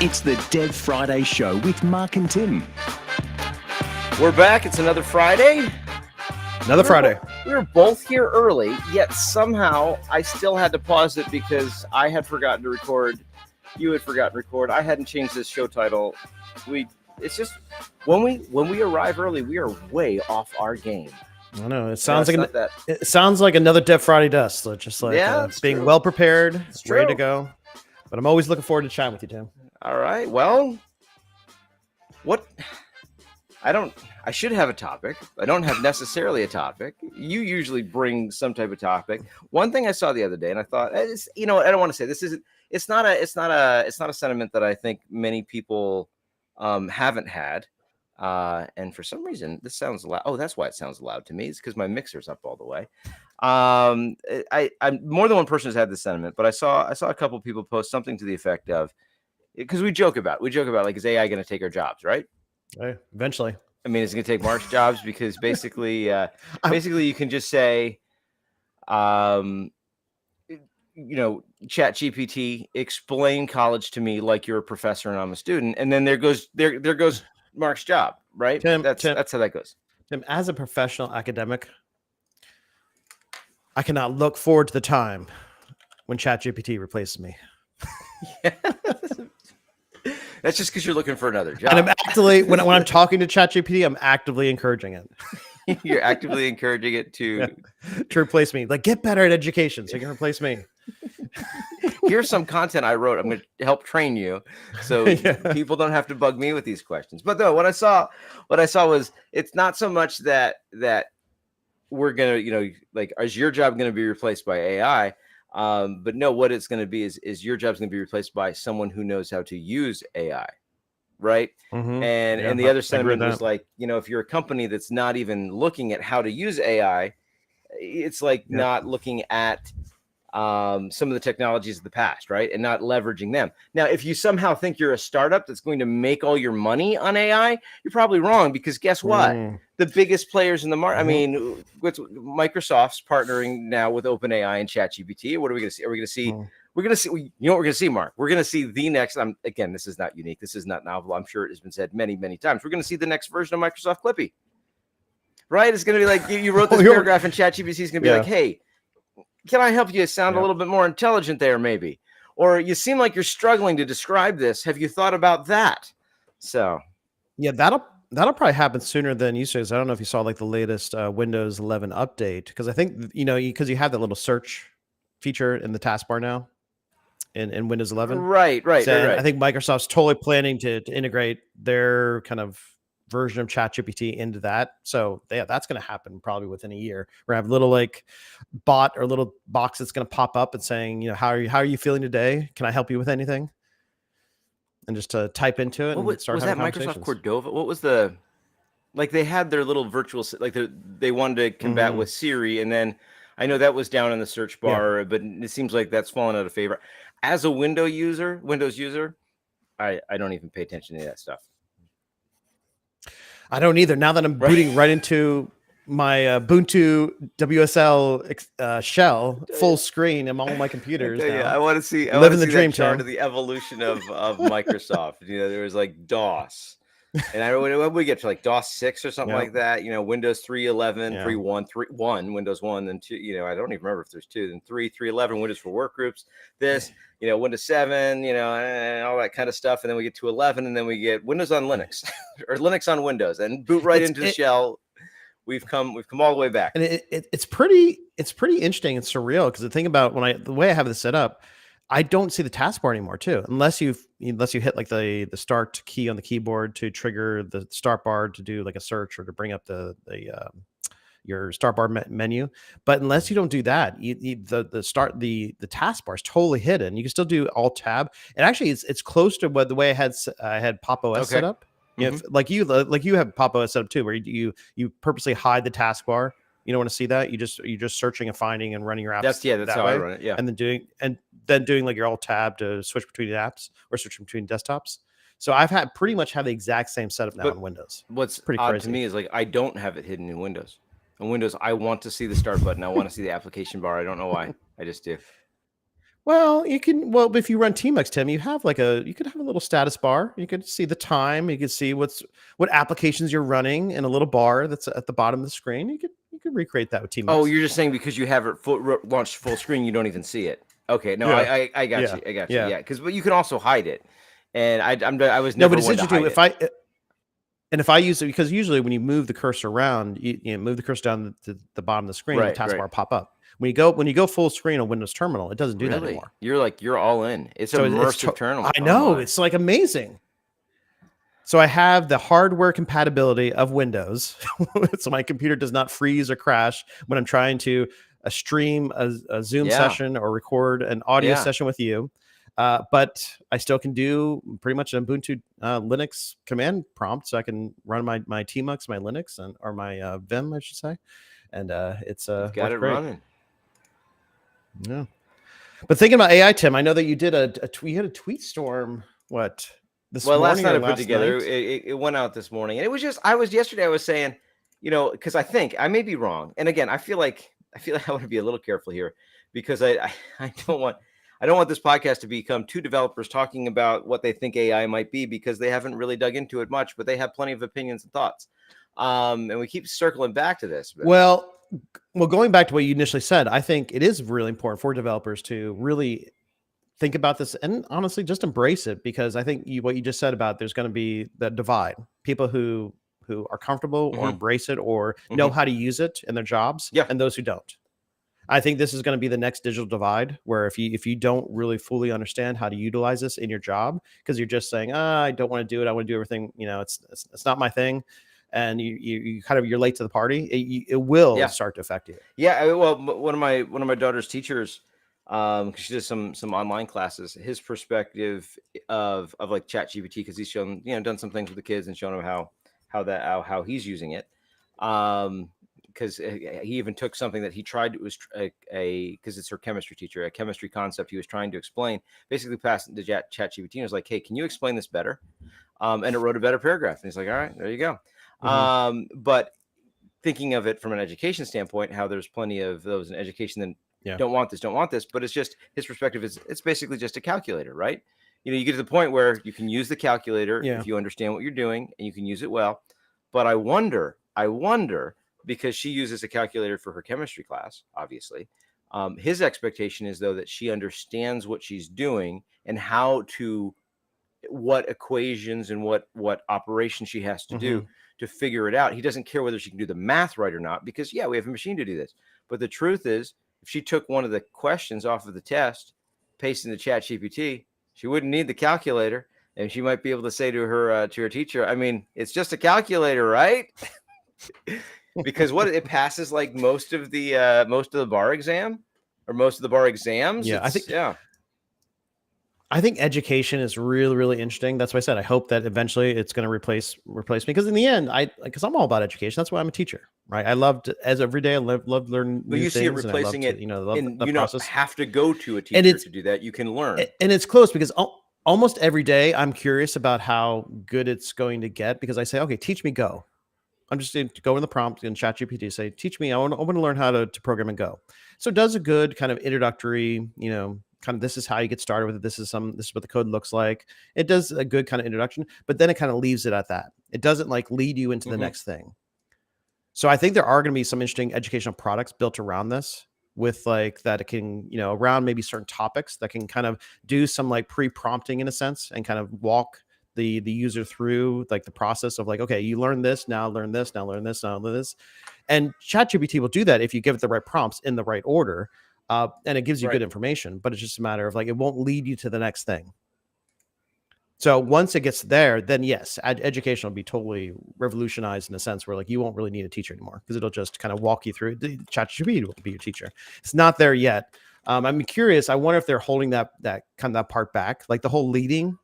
It's the Dev Friday Show with Mark and Tim. We're back. It's another Friday. Friday. We were both here early, yet somehow I still had to pause it because I had forgotten to record. You had forgotten to record. I hadn't changed this show title. It's just when we arrive early, we are way off our game. I know it sounds it sounds like another Dev Friday does. So just like being true. Well prepared, It's ready true. to go. But I'm always looking forward to chatting with you, Tim. All right. Well, I should have a topic. I don't have necessarily a topic. You usually bring some type of topic. One thing I saw the other day, and I thought, I don't want to say this isn't. It's not a sentiment that I think many people haven't had. And for some reason, this sounds loud. Oh, that's why it sounds loud to me. It's because my mixer's up all the way. I more than one person has had this sentiment, but I saw a couple people post something to the effect of, because we joke about like, is AI going to take our jobs, right? Hey, eventually. I mean, it's going to take Mark's jobs because basically you can just say, Chat GPT, explain college to me like you're a professor and I'm a student, and then there goes Mark's job, right? Tim, that's how that goes. Tim, as a professional academic, I cannot look forward to the time when ChatGPT replaces me. That's just because you're looking for another job. And I'm actively, when I'm talking to ChatGPT, I'm actively encouraging it. You're actively encouraging it to replace me. Like, get better at education so you can replace me. Here's some content I wrote. I'm going to help train you so people don't have to bug me with these questions. But though what I saw was, it's not so much that we're going to, like, is your job going to be replaced by AI? But no, what it's going to be is your job's going to be replaced by someone who knows how to use AI. Right. Mm-hmm. And the other sentiment was like, if you're a company that's not even looking at how to use AI, it's like not looking at some of the technologies of the past, right? And not leveraging them. Now, if you somehow think you're a startup that's going to make all your money on AI, you're probably wrong, because guess what? The biggest players in the market, I mean, Microsoft's partnering now with OpenAI and ChatGPT. What are we going to see? Are we going to see? We're going to see, what we're going to see, Mark? We're going to see the next, again, this is not unique. This is not novel. I'm sure it has been said many, many times. We're going to see the next version of Microsoft Clippy, right? It's going to be like, you wrote this paragraph and ChatGPT is going to be like, hey, can I help you sound a little bit more intelligent there, maybe? Or you seem like you're struggling to describe this. Have you thought about that? So, yeah, that'll probably happen sooner than you say. I don't know if you saw like the latest Windows 11 update, because I think because you have that little search feature in the taskbar now in Windows 11. Right. I think Microsoft's totally planning to integrate their kind of version of ChatGPT into that. So that's going to happen probably within a year. We're going to have a little like bot or little box that's going to pop up and saying, how are you feeling today? Can I help you with anything? And just to type into it. Was that Microsoft Cordova? What was they had their little virtual, like they wanted to combat with Siri, and then I know that was down in the search bar, but it seems like that's fallen out of favor. As a Windows user, I don't even pay attention to that stuff. I don't either. Now that I'm booting right into my Ubuntu WSL shell full screen on all my computers. I want to see. Living the dream, chart of the evolution of Microsoft. There was like DOS, and we get to like DOS 6 or something like that. Windows 3.11, 3.1, Windows 1, and 2. I don't even remember if there's 2. Then 3.11, Windows for Workgroups. This, Windows 7, and all that kind of stuff. And then we get to 11, and then we get Windows on Linux or Linux on Windows, and boot right into the shell. We've come all the way back. And it's pretty interesting and surreal, because the thing about the way I have this set up, I don't see the taskbar anymore too, unless you hit like the start key on the keyboard to trigger the start bar to do like a search or to bring up your start bar menu. But unless you don't do that, the taskbar is totally hidden. You can still do Alt Tab, and actually it's close to the way I had Pop OS set up. If like you have Pop OS set up too, where you purposely hide the taskbar. You don't want to see that. You're just searching and finding and running your apps. That's how I run it. Yeah, and then doing like your Alt Tab to switch between apps or switch between desktops. So I've pretty much have the exact same setup now in Windows. What's pretty odd to me is like I don't have it hidden in Windows. In Windows, I want to see the start button. I want to see the application bar. I don't know why. I just do. Well, you can. Well, if you run Tmux, Tim, you could have a little status bar. You could see the time. You could see what applications you're running in a little bar that's at the bottom of the screen. You could recreate that with Tmux. Oh, you're just saying because you have it launched full screen, you don't even see it. Okay, no, Yeah. I got Yeah. you. I got you. Yeah. Yeah, because you can also hide it, and I was No, never but it's one to interesting hide it. if I use it, because usually when you move the cursor around, you move the cursor down to the bottom of the screen, the taskbar pop up. When you go full screen on Windows Terminal, it doesn't do that anymore. You're all in. It's So immersive terminal. I know, it's like amazing. So I have the hardware compatibility of Windows, so my computer does not freeze or crash when I'm trying to stream a Zoom session or record an audio session with you. But I still can do pretty much an Ubuntu Linux command prompt, so I can run my Tmux, my Linux, or my Vim, I should say, and it's got it great. running. Yeah, but thinking about AI, Tim, I know that you did you had a tweet storm. What? This morning last night I put last together. night? It went out this morning, and it was just I was saying, because I think I may be wrong, and again I feel like I want to be a little careful here because I don't want this podcast to become two developers talking about what they think AI might be, because they haven't really dug into it much, but they have plenty of opinions and thoughts. And we keep circling back to this. But... Well, going back to what you initially said, I think it is really important for developers to really think about this and honestly just embrace it, because I think what you just said about there's going to be the divide. People who are comfortable or embrace it or know how to use it in their jobs, and those who don't. I think this is going to be the next digital divide, where if you don't really fully understand how to utilize this in your job, because you're just saying, I don't want to do it, I want to do everything, it's not my thing, and you're late to the party, it will start to affect you. Well, one of my daughter's teachers, because she does some online classes, his perspective of like ChatGPT, because he's shown done some things with the kids and shown them how he's using it, because he even took something that he tried. It was because it's her chemistry teacher, a chemistry concept he was trying to explain, basically passed it to ChatGPT and was like, hey, can you explain this better? And it wrote a better paragraph, and he's like, all right, there you go. But thinking of it from an education standpoint, how there's plenty of those in education that don't want this, but it's just his perspective is it's basically just a calculator, right? You get to the point where you can use the calculator if you understand what you're doing, and you can use it well. But I wonder, because she uses a calculator for her chemistry class, obviously, his expectation is though that she understands what she's doing and what equations and what operations she has to do to figure it out. He doesn't care whether she can do the math right or not, because we have a machine to do this. But the truth is, if she took one of the questions off of the test, pasted in the ChatGPT, she wouldn't need the calculator, and she might be able to say to her teacher, I mean, it's just a calculator, right? Because it passes like most of the bar exam, or most of the bar exams. I think education is really, really interesting. That's why I said I hope that eventually it's going to replace me, because in the end, because I'm all about education. That's why I'm a teacher, right? I loved every day. I love learning. But you see it replacing it. You don't have to go to a teacher to do that. You can learn, and it's close, because almost every day I'm curious about how good it's going to get, because I say, okay, teach me Go. I'm just going to go in the prompt in ChatGPT, say, teach me. I want to learn how to program in Go. So it does a good kind of introductory, kind of, this is how you get started with it. This is what the code looks like. It does a good kind of introduction, but then it kind of leaves it at that. It doesn't like lead you into the next thing. So I think there are going to be some interesting educational products built around this, with like that it can, around maybe certain topics that can kind of do some like pre-prompting in a sense, and kind of walk the user through like the process of like, okay, you learn this, now learn this, now learn this, now learn this. And ChatGPT will do that if you give it the right prompts in the right order. And it gives you good information, but it's just a matter of like, it won't lead you to the next thing. So once it gets there, then yes, education will be totally revolutionized in a sense where like you won't really need a teacher anymore, because it'll just kind of walk you through. The ChatGPT will be your teacher. It's not there yet. I'm curious. I wonder if they're holding that part back, like the whole leading.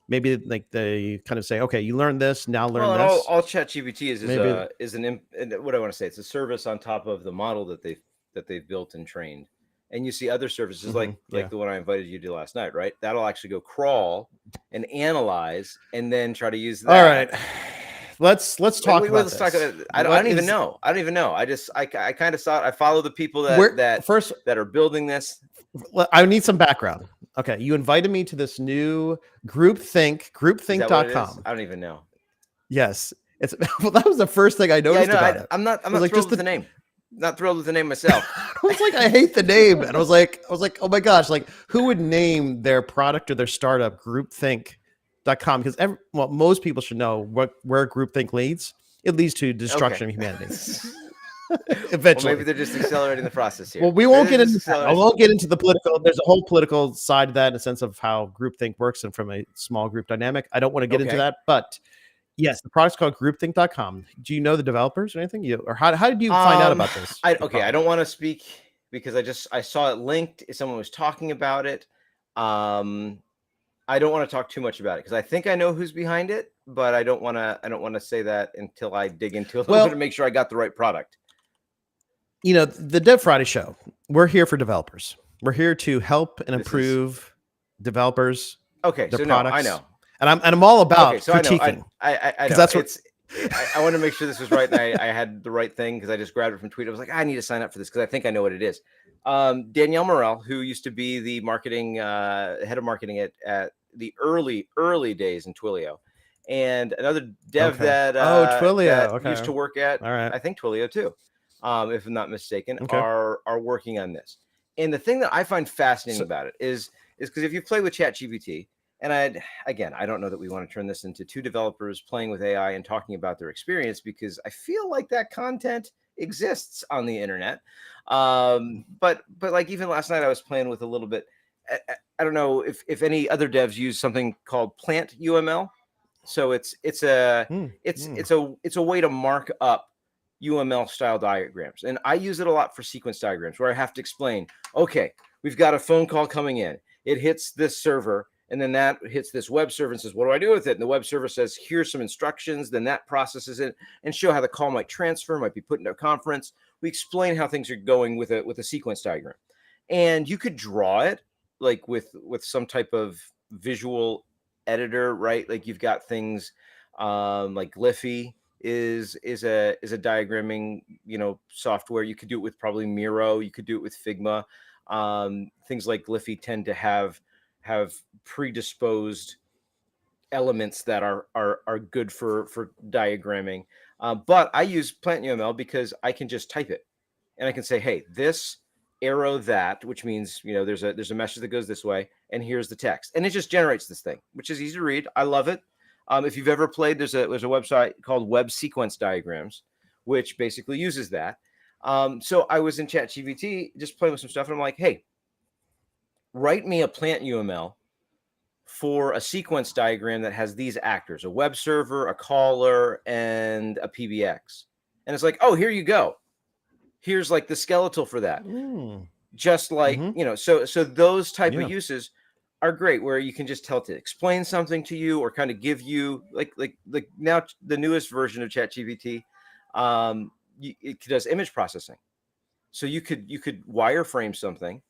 Maybe like they kind of say, okay, you learn this, now learn this. All ChatGPT is what I want to say. It's a service on top of the model that they've built and trained. And you see other services like the one I invited you to last night, right? That'll actually go crawl and analyze and then try to use that. All right. Let's talk about this. I don't even know. I kind of saw it. I follow the people that are building this. Well, I need some background. Okay, you invited me to this new groupthink, Is that what it is? groupthink.com. I don't even know. Yes, it's well. That was the first thing I noticed about it. I'm not like, thrilled with the name. Not thrilled with the name myself. I was like, I hate the name, and I was like, oh my gosh, like who would name their product or their startup groupthink.com? Because most people should know where groupthink leads. It leads to destruction of humanity. Eventually, well, maybe they're just accelerating the process here. Well, we won't get into that. I won't get into the political. There's a whole political side to that in the sense of how groupthink works and from a small group dynamic. I don't want to get into that, but yes, the product's called groupthink.com. Do you know the developers or anything? How did you find out about this? I don't want to speak because I saw it linked. Someone was talking about it. I don't want to talk too much about it because I think I know who's behind it, but I don't want to say that until I dig into it a little bit to make sure I got the right product. You know, the Dev Friday show, we're here for developers. We're here to help and improve developers. Okay, their so products. I know. And I'm all about critiquing. I know. That's what I want to make sure this was right, and I had the right thing because I just grabbed it from tweet. I was like, I need to sign up for this because I think I know what it is. Danielle Morel, who used to be the marketing head of marketing at the early days in Twilio, and another dev that Twilio used to work at I think Twilio too, if I'm not mistaken, are working on this. And the thing that I find fascinating about it is because if you play with ChatGPT. And I don't know that we want to turn this into two developers playing with AI and talking about their experience because I feel like that content exists on the internet. But like even last night I was playing with a little bit. I don't know if any other devs use something called Plant UML. So it's a way to mark up UML style diagrams, and I use it a lot for sequence diagrams where I have to explain. Okay, we've got a phone call coming in. It hits this server. And then that hits this web server and says, what do I do with it? And the web server says, here's some instructions. Then that processes it and show how the call might transfer, might be put into a conference. We explain how things are going with a sequence diagram. And you could draw it like with some type of visual editor, right? Like you've got things like Glyphy is a diagramming, software. You could do it with probably Miro. You could do it with Figma. Things like Glyphy tend to have predisposed elements that are good for diagramming. But I use Plant UML because I can just type it and I can say, hey, this arrow that, which means, there's a message that goes this way. And here's the text. And it just generates this thing, which is easy to read. I love it. If you've ever played, there's a website called Web Sequence Diagrams, which basically uses that. So I was in ChatGPT just playing with some stuff and I'm like, hey, write me a Plant UML for a sequence diagram that has these actors, a web server, a caller, and a PBX. And it's like, oh, here you go. Here's like the skeletal for that. Just like, so those type of uses are great where you can just tell it to explain something to you or kind of give you like now the newest version of ChatGPT, it does image processing. So you could wireframe something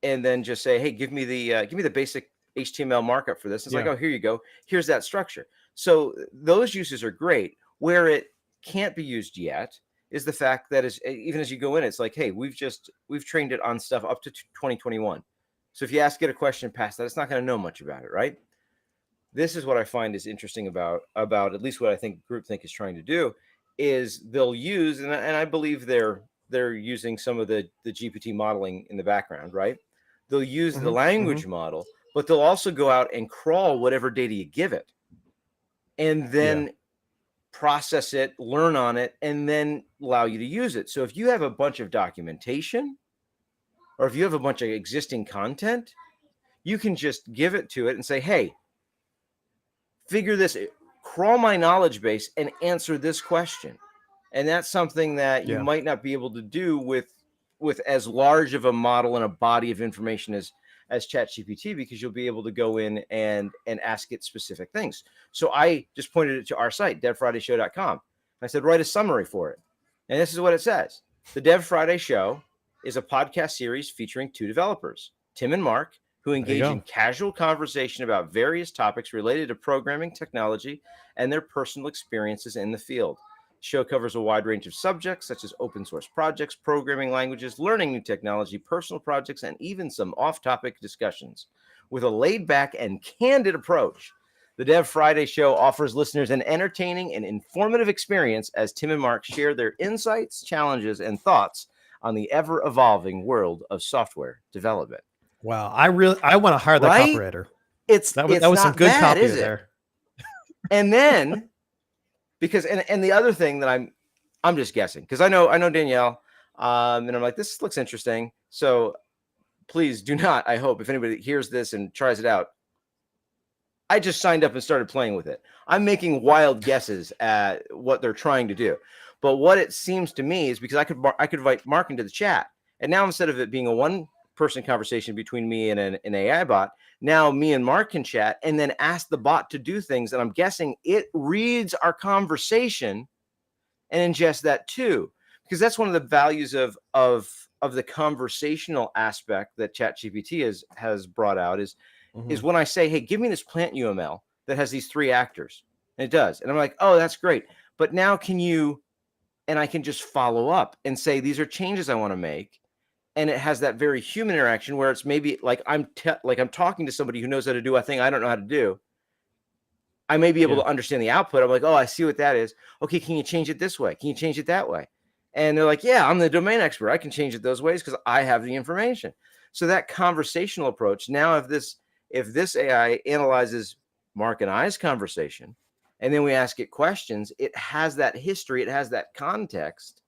and then just say, hey, give me the basic HTML markup for this. It's like, oh, here you go. Here's that structure. So those uses are great. Where it can't be used yet is the fact that even as you go in, it's like, hey, we've trained it on stuff up to 2021. So if you ask it a question past that, it's not going to know much about it, right? This is what I find is interesting about at least what I think groupthink is trying to do is they'll use, and I believe they're using some of the GPT modeling in the background, right? They'll use the language model, but they'll also go out and crawl whatever data you give it and then process it, learn on it, and then allow you to use it. So if you have a bunch of documentation or if you have a bunch of existing content, you can just give it to it and say, hey, figure this, crawl my knowledge base and answer this question. And that's something that you might not be able to do with as large of a model and a body of information as ChatGPT, because you'll be able to go in and ask it specific things. So I just pointed it to our site, devfridayshow.com. I said, write a summary for it. And this is what it says. The Dev Friday Show is a podcast series featuring two developers, Tim and Mark, who engage in casual conversation about various topics related to programming, technology, and their personal experiences in the field. show covers a wide range of subjects such as open source projects, programming languages, learning new technology, personal projects, and even some off-topic discussions. With a laid-back and candid approach, the Dev Friday show offers listeners an entertaining and informative experience as Tim and Mark share their insights, challenges, and thoughts on the ever-evolving world of software development. Wow, I want to hire that copywriter. That was some good copy there. And then, because and the other thing that I'm just guessing, because I know Danielle, and I'm like, this looks interesting. So please do not, I hope, if anybody hears this and tries it out, I just signed up and started playing with it. I'm making wild guesses at what they're trying to do. But what it seems to me is because I could invite Mark into the chat. And now instead of it being a one-person conversation between me and an AI bot, now me and Mark can chat and then ask the bot to do things. And I'm guessing it reads our conversation and ingests that too. Because that's one of the values of the conversational aspect that ChatGPT has brought out is when I say, hey, give me this plant UML that has these 3 actors. And it does. And I'm like, oh, that's great. But now and I can just follow up and say, these are changes I want to make. And it has that very human interaction where it's maybe like I'm talking to somebody who knows how to do a thing I don't know how to do. I may be able to understand the output. I'm like, oh, I see what that is. Okay, can you change it this way? Can you change it that way? And they're like, yeah, I'm the domain expert. I can change it those ways because I have the information. So that conversational approach, now if this AI analyzes Mark and I's conversation, and then we ask it questions, it has that history, it has that context.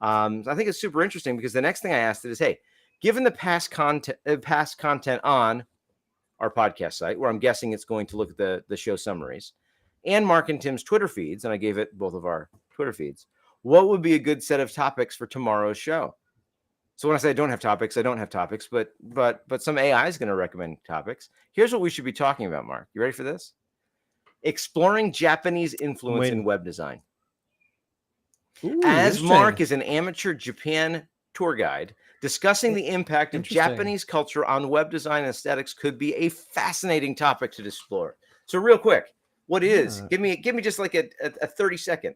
I think it's super interesting because the next thing I asked it is, hey, given the past content on our podcast site, where I'm guessing it's going to look at the show summaries, and Mark and Tim's Twitter feeds, and I gave it both of our Twitter feeds, what would be a good set of topics for tomorrow's show? So when I say I don't have topics, but some AI is going to recommend topics. Here's what we should be talking about, Mark. You ready for this? Exploring Japanese influence in web design. Ooh, as Mark is an amateur Japan tour guide, discussing the impact of Japanese culture on web design and aesthetics could be a fascinating topic to explore. So real quick, give me just like a 30-second.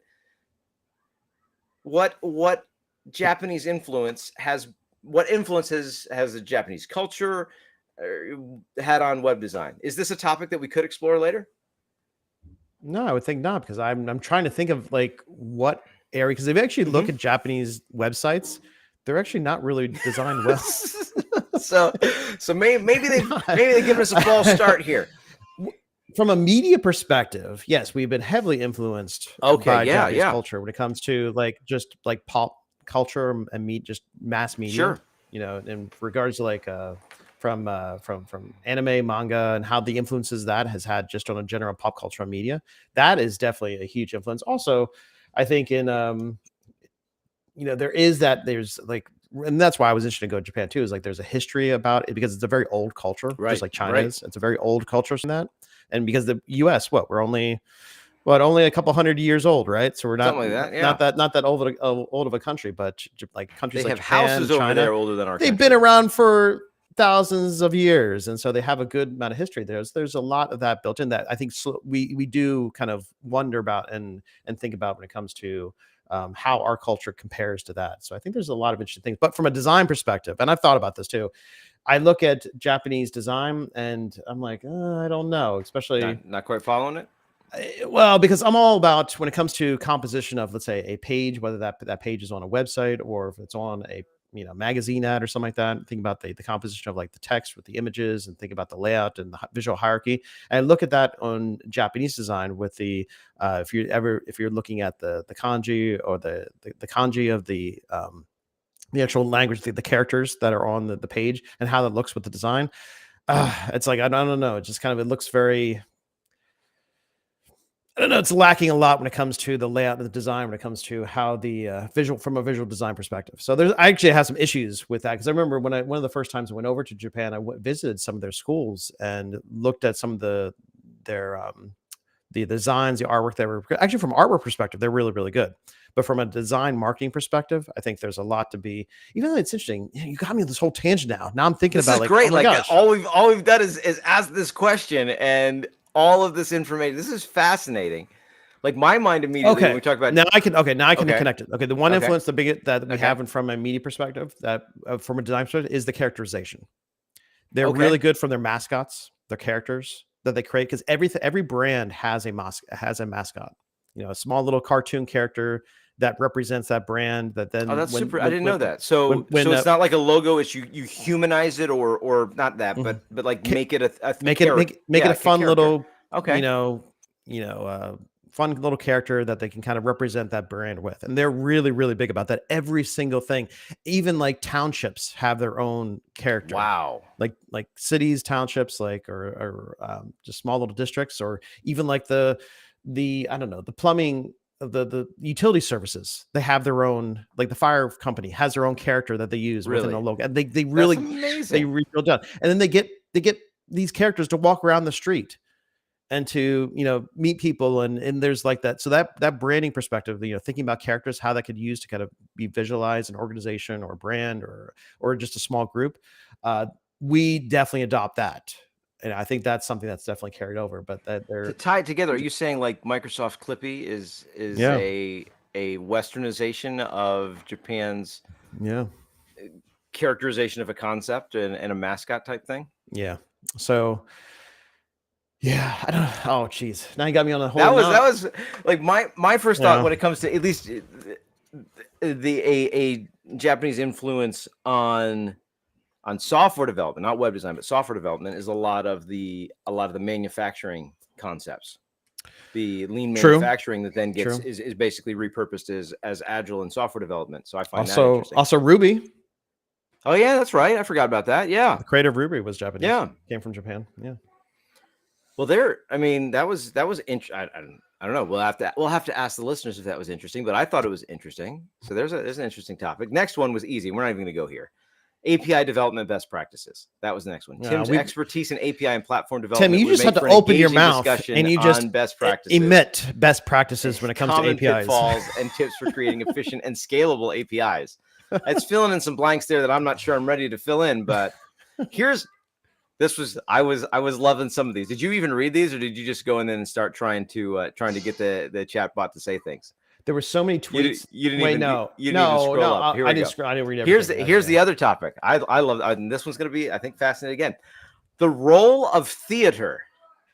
What Japanese influence has the Japanese culture had on web design? Is this a topic that we could explore later? No, I would think not, because I'm trying to think of like what area, because if you actually look at Japanese websites, they're actually not really designed well. so maybe they give us a false start here. From a media perspective, yes, we've been heavily influenced by Japanese culture when it comes to just pop culture and just mass media. Sure. In regards to from anime, manga, and how the influences that has had just on a general pop culture and media. That is definitely a huge influence. Also, I think in there's and that's why I was interested to go to Japan too, is there's a history about it because it's a very old culture, just like China is. It's a very old culture in that. And because the US, we're only a couple hundred years old, right? So we're not like that, not that old of a country, but countries they like have Japan, houses China, over there older than our they've country. been around for thousands of years, and so they have a good amount of history. There's a lot of that built in that I think we do kind of wonder about and think about when it comes to how our culture compares to that. So I think there's a lot of interesting things. But from a design perspective, and I've thought about this too, I look at Japanese design and I'm like, I don't know, especially not quite following it. Well, because I'm all about when it comes to composition of, let's say, a page, whether that page is on a website or if it's on a magazine ad or something like that. Think about the composition of the text with the images, and think about the layout and the visual hierarchy. And look at that on Japanese design with the if you're looking at the kanji or the kanji of the actual language, the characters that are on the page and how that looks with the design. It's I don't know. It just kind of, it looks very, I don't know. It's lacking a lot when it comes to the layout and the design, when it comes to how the from a visual design perspective. So I actually have some issues with that, because I remember one of the first times I went over to Japan, I visited some of their schools and looked at some of the designs, the artwork. They were actually, from an artwork perspective, they're really, really good. But from a design marketing perspective, I think there's a lot to be. Even though it's interesting, you got me on this whole tangent now. Now I'm thinking about great. Oh my gosh. all we've done is ask this question and all of this information. This is fascinating. Like my mind immediately when we talk about now I can connect it. Okay, the one Okay. influence that we have from a media perspective, that from a design perspective, is the characterization. They're really good from their mascots, their characters that they create, because every brand has a mascot. You know, a small little cartoon character that represents that brand. That then that's super. I didn't know that. So it's not like a logo. It's you humanize it or not that, but like make it make it a fun little fun little character that they can kind of represent that brand with. And they're really, really big about that. Every single thing, even like townships have their own character. Wow. Like cities, townships, or just small little districts, or even like the I don't know, the plumbing, the utility services, they have their own, like the fire company has their own character that they use within a logo. And they really, they really done. And then they get these characters to walk around the street and to, meet people. And there's like that. So that branding perspective, thinking about characters, how that could use to kind of be visualized an organization or a brand or just a small group. We definitely adopt that. And I think that's something that's definitely carried over, but that they're to tie it together. Are you saying like Microsoft Clippy is a westernization of Japan's characterization of a concept and a mascot type thing? Yeah. So yeah, I don't know. Oh, geez. Now you got me on the whole. That was like my first thought when it comes to at least a Japanese influence on software development, not web design, but software development, is a lot of the manufacturing concepts, the lean manufacturing that then gets is basically repurposed as agile in software development. So I find that interesting. Also Ruby. Oh yeah, that's right. I forgot about that. Yeah, the creator of Ruby was Japanese. Yeah, came from Japan. Yeah. Well, that was interesting. I don't know. We'll have to ask the listeners if that was interesting, but I thought it was interesting. So there's an interesting topic. Next one was easy. We're not even going to go here. API development best practices. That was the next one. Tim's expertise in API and platform development. Tim, you just have to open your mouth and you just best practices. Emit best practices when it comes to APIs. Pitfalls and tips for creating efficient and scalable APIs. It's filling in some blanks there that I'm not sure I'm ready to fill in, but I was loving some of these. Did you even read these, or did you just go in and start trying to get the chat bot to say things? There were so many tweets. You didn't even scroll up. I didn't read everything. Here's the other topic. I love, and this one's going to be, I think, fascinating again. The role of theater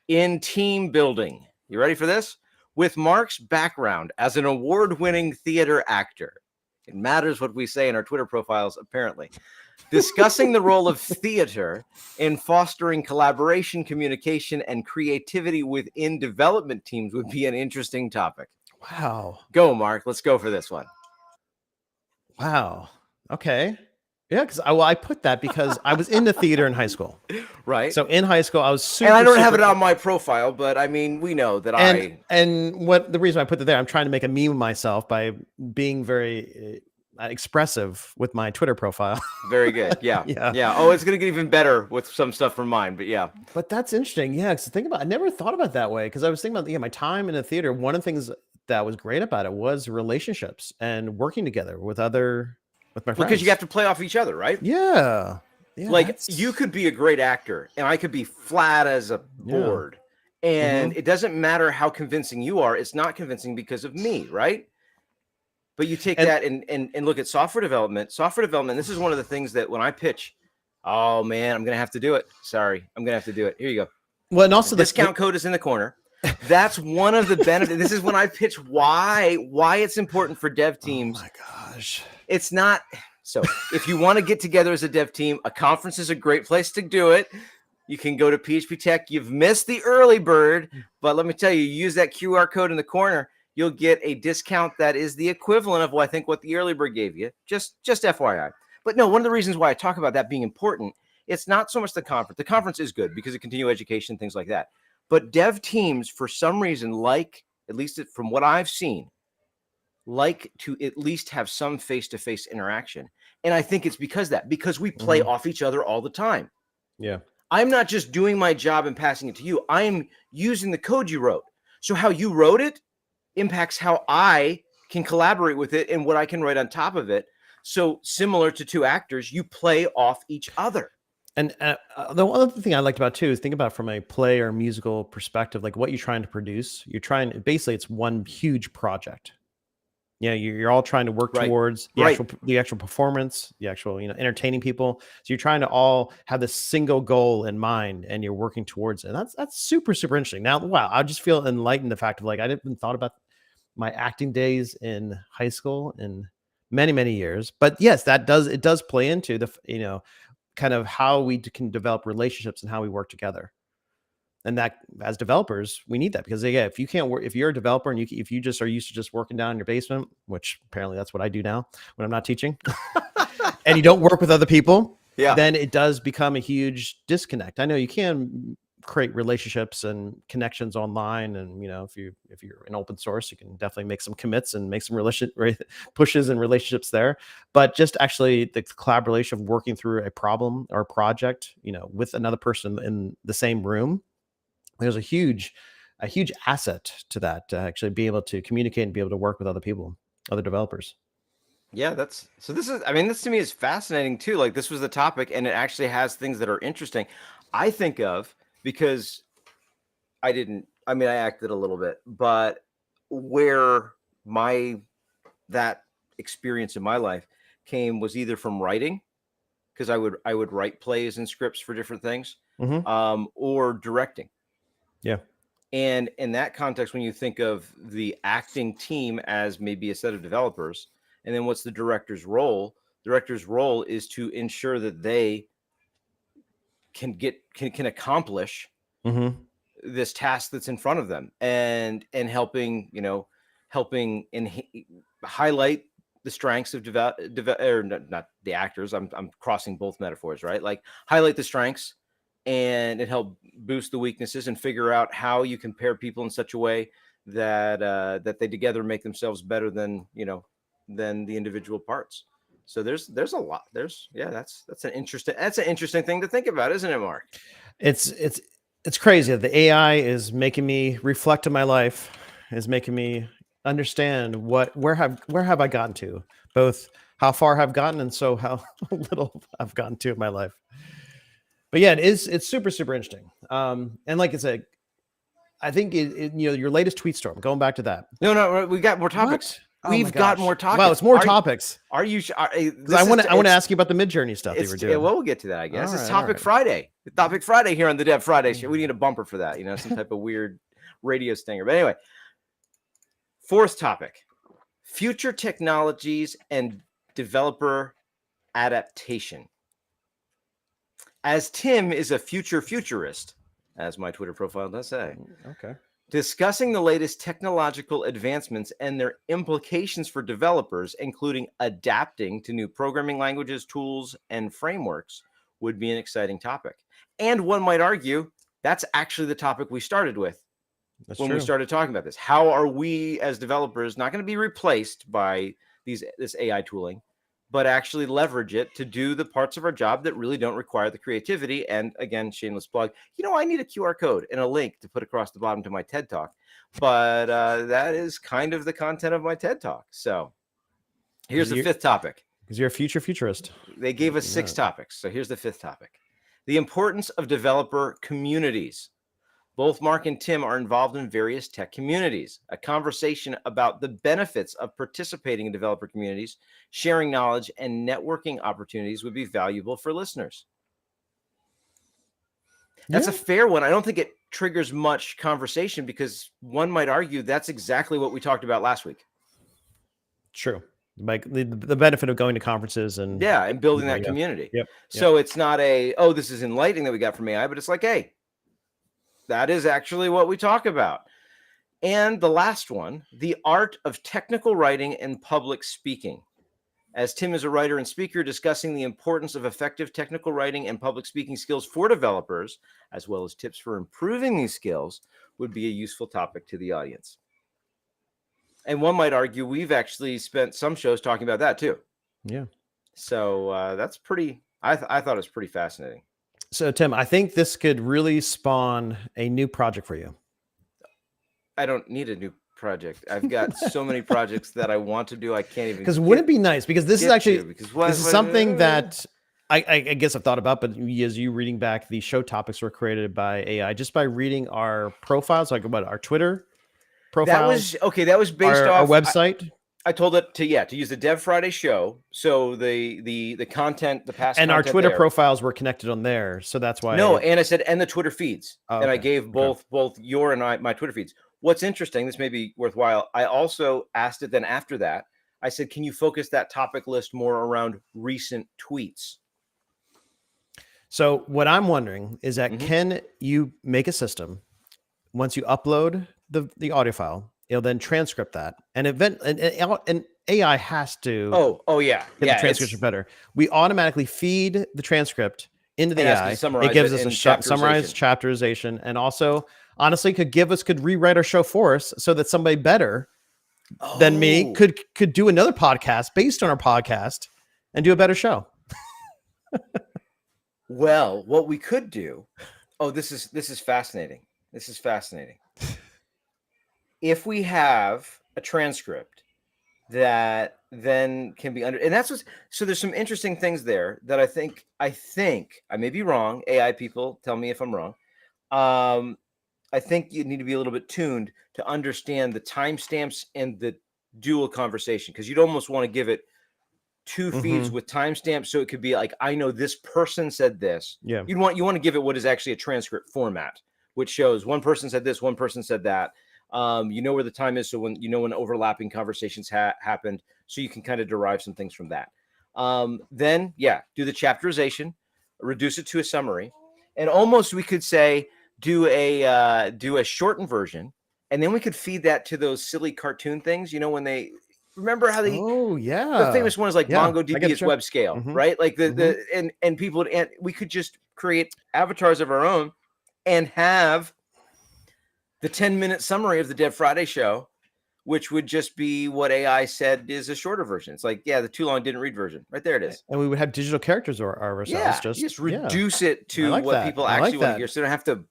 in team building. You ready for this? With Mark's background as an award-winning theater actor, it matters what we say in our Twitter profiles, apparently. Discussing the role of theater in fostering collaboration, communication, and creativity within development teams would be an interesting topic. Wow. Go, Mark. Let's go for this one. Wow. Okay. Yeah, because I put that because I was into theater in high school. Right. So in high school, I was super. And I don't have it on my profile, but I mean, we know that And what the reason I put it there, I'm trying to make a meme of myself by being very expressive with my Twitter profile. Very good. Yeah. Yeah. Oh, it's going to get even better with some stuff from mine, but yeah. But that's interesting. Yeah. Because I never thought about it that way, because I was thinking about my time in the theater. One of the things that was great about it was relationships and working together with my friends. Because you have to play off each other, right? Yeah. Like you could be a great actor and I could be flat as a board. And it doesn't matter how convincing you are. It's not convincing because of me, right? But you take that and look at software development. Software development, this is one of the things that when I pitch, oh man, I'm going to have to do it. Sorry, I'm going to have to do it. Here you go. Well, and also the discount code is in the corner. That's one of the benefits. This is when I pitch why it's important for dev teams. Oh my gosh. It's not. So if you want to get together as a dev team, a conference is a great place to do it. You can go to PHP Tech. You've missed the early bird, but let me tell you, use that QR code in the corner. You'll get a discount that is the equivalent of what the early bird gave you. Just FYI. But no, one of the reasons why I talk about that being important, it's not so much the conference. The conference is good because of continuing education, things like that. But dev teams, for some reason, at least from what I've seen, like to at least have some face-to-face interaction. And I think it's because we play off each other all the time. Yeah. I'm not just doing my job and passing it to you. I am using the code you wrote. So how you wrote it impacts how I can collaborate with it and what I can write on top of it. So similar to two actors, you play off each other. And the one other thing I liked about too is think about from a play or musical perspective, like what you're trying to produce. You're trying basically it's one huge project. Yeah, you're all trying to work Right. towards Right. the actual performance, the actual entertaining people. So you're trying to all have this single goal in mind, and you're working towards it. And that's super super interesting. Now, wow, I just feel enlightened the fact of like I didn't thought about my acting days in high school in many years, but yes, it does play into the kind of how we can develop relationships and how we work together. And that as developers, we need that because yeah, if you can't work, if you're a developer and if you just are used to just working down in your basement, which apparently that's what I do now when I'm not teaching, and you don't work with other people, then it does become a huge disconnect. I know you can create relationships and connections online, and if you're an open source, you can definitely make some commits and make some pushes and relationships there. But just actually the collaboration of working through a problem or a project, with another person in the same room, there's a huge asset to that, to actually be able to communicate and be able to work with other people, other developers. Yeah, this to me is fascinating too. Like this was the topic, and it actually has things that are interesting. I think of because I acted a little bit, but where that experience in my life came was either from writing, because I would write plays and scripts for different things, or directing. Yeah. And in that context, when you think of the acting team as maybe a set of developers, and then what's the director's role? The director's role is to ensure that they can accomplish this task that's in front of them, and helping highlight the strengths of or not the actors. I'm crossing both metaphors, right? Like highlight the strengths and help boost the weaknesses, and figure out how you can pair people in such a way that that they together make themselves better than the individual parts. So there's a lot. That's an interesting thing to think about, isn't it, Mark? It's crazy. The AI is making me reflect on my life, is making me understand where have I gotten to, both how far I've gotten and so how little I've gotten to in my life. But yeah, it's super super interesting. And like I said, I think your latest tweet storm. Going back to that. No, we got more topics. We've got more topics. Wow, it's more topics. Are you? I want to ask you about the Midjourney stuff they were doing. Well, we'll get to that, I guess. It's Topic Friday. Topic Friday here on the Dev Friday show. We need a bumper for that, some type of weird radio stinger. But anyway, fourth topic: future technologies and developer adaptation. As Tim is a futurist, as my Twitter profile does say. Okay. Discussing the latest technological advancements and their implications for developers, including adapting to new programming languages, tools, and frameworks, would be an exciting topic. And one might argue that's actually the topic we started with when we started talking about this. How are we as developers not going to be replaced by this AI tooling, but actually leverage it to do the parts of our job that really don't require the creativity? And again, shameless plug, I need a QR code and a link to put across the bottom to my TED Talk, but that is kind of the content of my TED Talk. So here's the fifth topic. Because you're a futurist. They gave us 6 topics. So here's the fifth topic: the importance of developer communities. Both Mark and Tim are involved in various tech communities. A conversation about the benefits of participating in developer communities, sharing knowledge, and networking opportunities would be valuable for listeners. That's a fair one. I don't think it triggers much conversation, because one might argue that's exactly what we talked about last week. True. Like the benefit of going to conferences and building that community. Yep. So it's not this is enlightening that we got from AI, but it's like, hey, that is actually what we talk about. And the last one, the art of technical writing and public speaking. As Tim is a writer and speaker, discussing the importance of effective technical writing and public speaking skills for developers, as well as tips for improving these skills, would be a useful topic to the audience. And one might argue we've actually spent some shows talking about that too. Yeah. So that's pretty, I thought it was pretty fascinating. So, Tim, I think this could really spawn a new project for you. I don't need a new project. I've got so many projects that I want to do. I can't even. Because wouldn't it be nice? Because this is actually this is something that I guess I've thought about, but as you reading back, the show topics were created by AI just by reading our profiles, like what our Twitter profiles. That was okay. That was based our off website. I told it to use the Dev Friday show. So the content, the past and our content Twitter there. profiles were connected on there, so that's why. No, and I said and the Twitter feeds, Oh, and I okay. gave both your and my Twitter feeds. What's interesting, this may be worthwhile. I also asked it then after that. I said, can you focus that topic list more around recent tweets? So what I'm wondering is that can you make a system once you upload the audio file, it'll then transcript that, and AI has to. Oh yeah, get the transcription better. We automatically feed the transcript into the AI. It gives us a summarized chapterization, and also honestly could rewrite our show for us so that somebody better than me could do another podcast based on our podcast and do a better show. Well, what we could do. Oh, this is fascinating. This is fascinating. If we have a transcript that then can be and that's what's so there's some interesting things there that I think I may be wrong. AI people tell me if I'm wrong. I think you need to be a little bit tuned to understand the timestamps and the dual conversation, because you'd almost want to give it two feeds with timestamps, so it could be like, I know this person said this. Yeah, you want to give it what is actually a transcript format, which shows one person said this, one person said that. You know where the time is, so when overlapping conversations happened, so you can kind of derive some things from that. Then do the chapterization, reduce it to a summary, and almost we could say do a shortened version, and then we could feed that to those silly cartoon things. You know, when they remember how they the famous one is like MongoDB is web scale, right? Like and people and we could just create avatars of our own and have the 10-minute summary of the Dev Friday show, which would just be what AI said is a shorter version. It's like, the too long didn't read version. Right there it is. And we would have digital characters ourselves. Just reduce it to what people actually want to hear, so they don't have to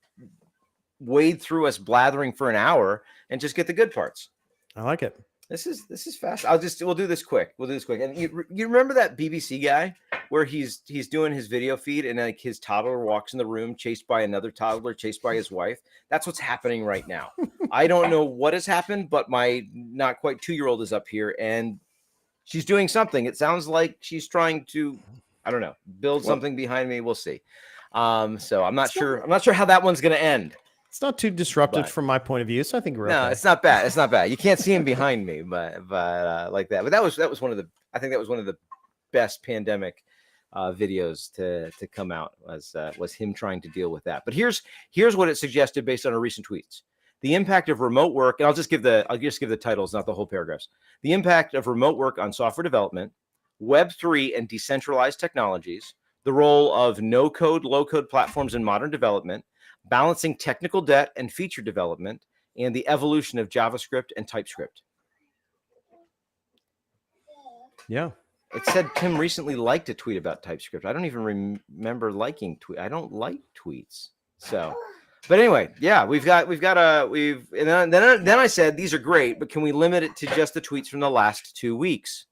wade through us blathering for an hour and just get the good parts. I like it. This is fast. We'll do this quick. And you remember that BBC guy where he's doing his video feed and like his toddler walks in the room chased by another toddler, chased by his wife? That's what's happening right now. I don't know what has happened, but my not quite 2-year-old is up here and she's doing something. It sounds like she's trying to, I don't know, build something behind me. We'll see. So I'm not sure how that one's going to end. It's not too disruptive from my point of view, so I think we're okay. It's not bad. It's not bad. You can't see him behind me, but like that. But that was one of the best pandemic videos to come out was him trying to deal with that. But here's what it suggested based on our recent tweets: the impact of remote work, and I'll just give the titles, not the whole paragraphs. The impact of remote work on software development, Web3 and decentralized technologies, the role of no-code, low-code platforms in modern development, balancing technical debt and feature development, and the evolution of JavaScript and TypeScript. Yeah. It said Tim recently liked a tweet about TypeScript. I don't even remember liking tweet. I don't like tweets. So, but anyway, and then I said, these are great, but can we limit it to just the tweets from the last 2 weeks?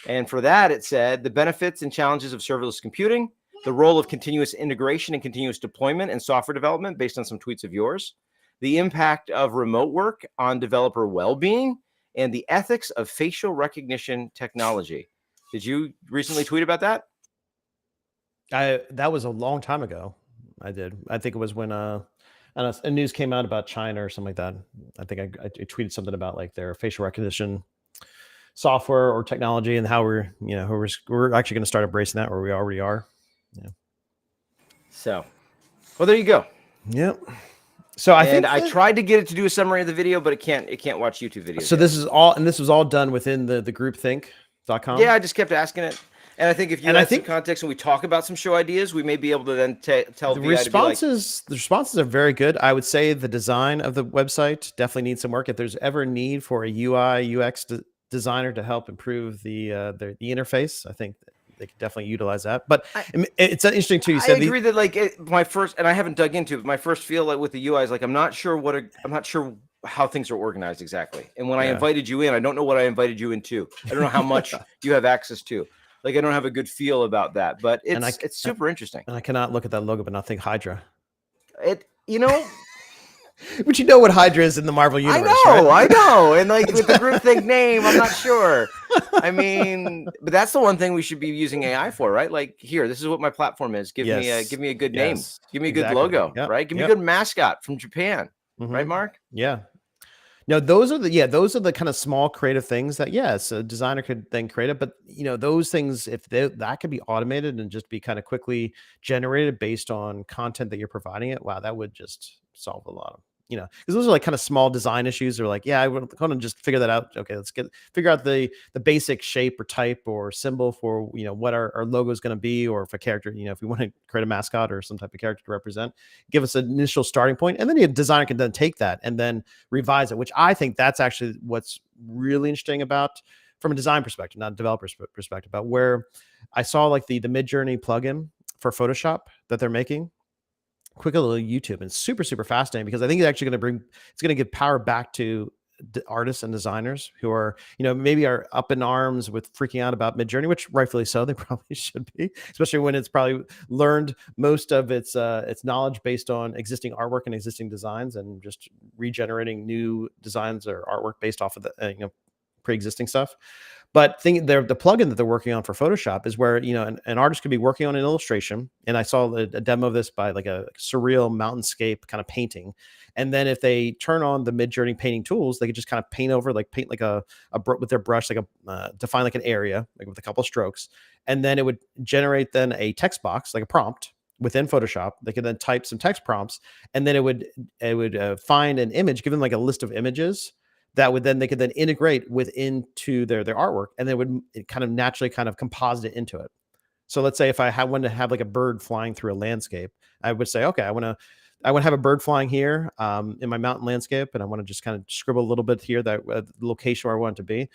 And for that, it said the benefits and challenges of serverless computing, the role of continuous integration and continuous deployment and software development based on some tweets of yours, the impact of remote work on developer well-being, and the ethics of facial recognition technology. Did you recently tweet about that? That was a long time ago. I did. I think it was when a news came out about China or something like that. I think I tweeted something about like their facial recognition software or technology and how we're actually going to start embracing that, or we already are. Yeah. So, well, there you go. Yep. So I tried to get it to do a summary of the video, but it can't watch YouTube videos. So this was all done within the groupthink.com. Yeah, I just kept asking it. And I think if you add some context and we talk about some show ideas, we may be able to then tell the responses. The responses are very good. I would say the design of the website definitely needs some work. If there's ever need for a UI UX designer to help improve the interface, I think they could definitely utilize that. But it's interesting too. You said I agree that my first, and I haven't dug into it, but my first feel like with the UI is like I'm not sure how things are organized exactly. And when I invited you in, I don't know what I invited you into. I don't know how much you have access to. like I don't have a good feel about that, but it's super interesting. And I cannot look at that logo but not think Hydra. You know, but you know what Hydra is in the Marvel universe. I know. And like with the groupthink name, I'm not sure. I mean, but that's the one thing we should be using AI for, right? Like, here, this is what my platform is. Give me a good name. Give me a good logo, right? Give me a good mascot from Japan, right, Mark? Yeah. No, those are the kind of small creative things that, yes, a designer could then create it. But, those things, if that could be automated and just be kind of quickly generated based on content that you're providing it, wow, that would just solve a lot of, because those are like kind of small design issues. They're like, yeah, I want to just figure that out. Okay, let's figure out the basic shape or type or symbol for, what our logo is going to be, or if a character, if we want to create a mascot or some type of character to represent, give us an initial starting point, and then the designer can then take that and then revise it, which I think that's actually what's really interesting about, from a design perspective, not a developer perspective, about where I saw like the Midjourney plugin for Photoshop that they're making. Quick little YouTube, and super fascinating, because I think it's actually going to give power back to artists and designers who are, maybe are up in arms with freaking out about Midjourney, which rightfully so, they probably should be, especially when it's probably learned most of its knowledge based on existing artwork and existing designs, and just regenerating new designs or artwork based off of the pre-existing stuff. But the plugin that they're working on for Photoshop is where, an artist could be working on an illustration. And I saw a demo of this by like a surreal mountainscape kind of painting. And then if they turn on the Midjourney painting tools, they could just kind of paint like with their brush, like define like an area, like with a couple of strokes. And then it would generate then a text box, like a prompt within Photoshop. They could then type some text prompts, and then it would find an image, give them like a list of images that they could then integrate into their artwork, and then would kind of naturally kind of composite it into it. So let's say if I wanted to have like a bird flying through a landscape, I would say, okay, I want to have a bird flying here in my mountain landscape, and I want to just kind of scribble a little bit here, that the location where I want it to be.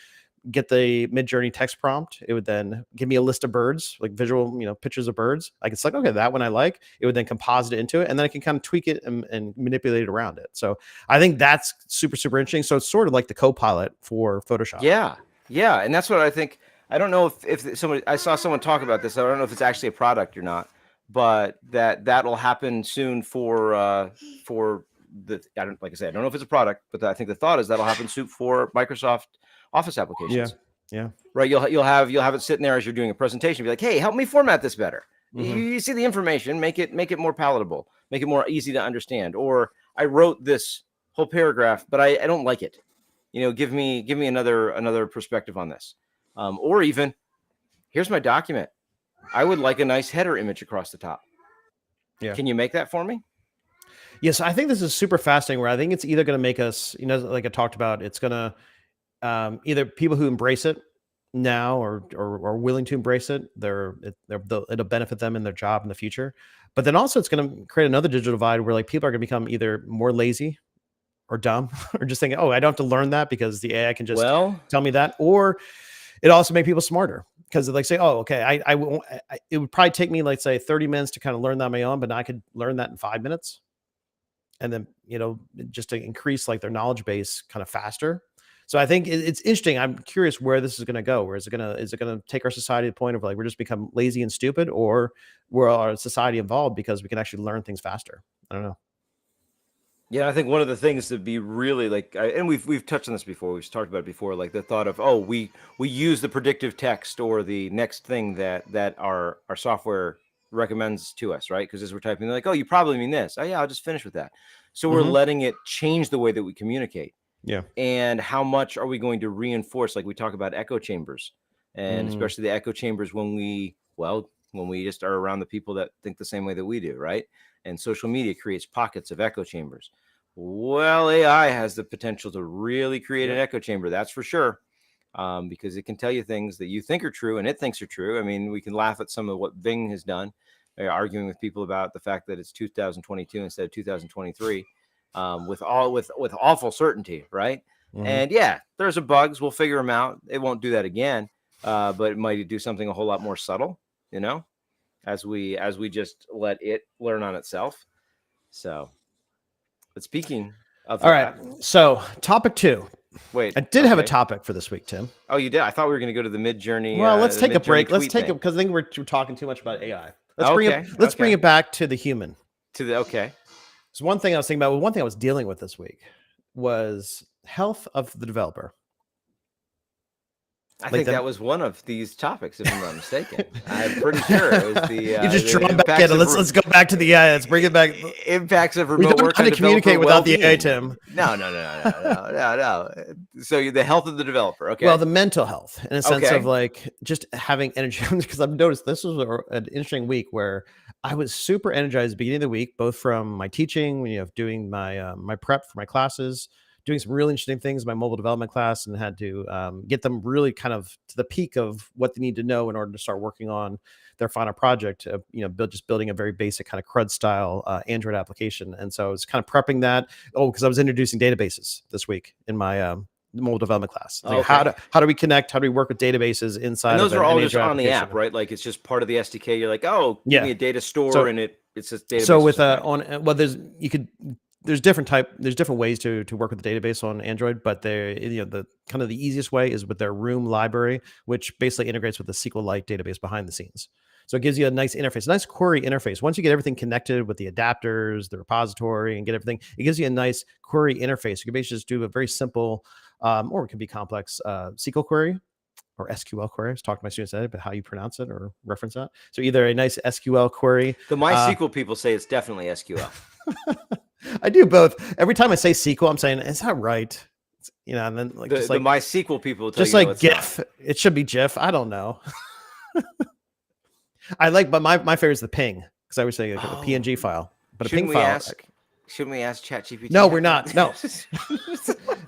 Get the Midjourney text prompt. It would then give me a list of birds, like visual, pictures of birds. I can select, okay, that one I like. It would then composite it into it, and then I can kind of tweak it and manipulate it around it. So I think that's super interesting. So it's sort of like the co-pilot for Photoshop. Yeah, and that's what I think. I don't know if somebody, I saw someone talk about this. I don't know if it's actually a product or not, but that'll happen soon for the. I don't know if it's a product, but I think the thought is that'll happen soon for Microsoft Office applications. Yeah. Right. You'll have it sitting there as you're doing a presentation. Be like, hey, help me format this better. You see the information, make it more palatable, make it more easy to understand. Or I wrote this whole paragraph, but I don't like it. Give me another perspective on this. Or even, here's my document. I would like a nice header image across the top. Yeah. Can you make that for me? Yes, I think this is super fascinating, where I think it's either going to make us, like I talked about, it's going to either people who embrace it now or are willing to embrace it, it'll benefit them in their job in the future. But then also it's going to create another digital divide where like people are going to become either more lazy or dumb, or just thinking, oh, I don't have to learn that because the AI can just tell me that. Or it also make people smarter, because they say, oh, okay, it would probably take me, like, say 30 minutes to kind of learn that on my own, but now I could learn that in 5 minutes. And then, just to increase like their knowledge base kind of faster. So I think it's interesting. I'm curious where this is going to go. Where is it going to take our society to the point of like we're just become lazy and stupid, or will our society evolve because we can actually learn things faster? I don't know. Yeah, I think one of the things to be really like, and we've touched on this before. We've talked about it before, like the thought of, oh, we use the predictive text or the next thing that our software recommends to us, right? Because as we're typing, they're like, oh, you probably mean this. Oh yeah, I'll just finish with that. So we're letting it change the way that we communicate. Yeah. And how much are we going to reinforce? Like we talk about echo chambers, and especially the echo chambers when we just are around the people that think the same way that we do, right? And social media creates pockets of echo chambers. Well, AI has the potential to really create an echo chamber, that's for sure, because it can tell you things that you think are true and it thinks are true. I mean, we can laugh at some of what Bing has done, arguing with people about the fact that it's 2022 instead of 2023, with awful certainty, right? And yeah, there's a bugs. We'll figure them out. It won't do that again, but it might do something a whole lot more subtle, as we just let it learn on itself. So, but speaking of all right, so topic 2, Wait, I did have a topic for this week, Tim. Oh, you did? I thought we were going to go to the Mid-Journey. Well, let's take a break. Let's take it because I think we're talking too much about AI. Let's bring it back to the human. Okay. So one thing I was thinking about, one thing I was dealing with this week was health of the developer. I think that was one of these topics, if I'm not mistaken. I'm pretty sure it was the. You just draw back in. Let's go back to the AI. Let's bring it back. Impacts of remote work. We don't know how to communicate without the AI, Tim. No. So the health of the developer. Okay. Well, the mental health, in a sense of like just having energy. Because I've noticed this was an interesting week where I was super energized at the beginning of the week, both from my teaching, doing my my prep for my classes, doing some really interesting things in my mobile development class, and had to get them really kind of to the peak of what they need to know in order to start working on their final project, building a very basic kind of CRUD style Android application. And so I was kind of prepping that. Because I was introducing databases this week in my mobile development class. Like how do we connect? How do we work with databases inside? And those are all just on the app, right? Like it's just part of the SDK. You're like, give me a data store, and it's just database. So with there's different ways to work with the database on Android, but the kind of the easiest way is with their Room library, which basically integrates with the SQLite database behind the scenes. So it gives you a nice interface, a nice query interface. Once you get everything connected with the adapters, the repository, and get everything, it gives you a nice query interface. You can basically just do a very simple, or it can be complex SQL query or SQL query. I was talking to my students today about how you pronounce it or reference that. So either a nice SQL query. The MySQL people say it's definitely SQL. I do both. Every time I say SQL, I'm saying, is that right? And then the MySQL people tell just like GIF. Not. It should be GIF. I don't know. But my favorite is the ping, because I would say like a PNG file. But a ping file. Shouldn't we ask ChatGPT? No, we're not. No.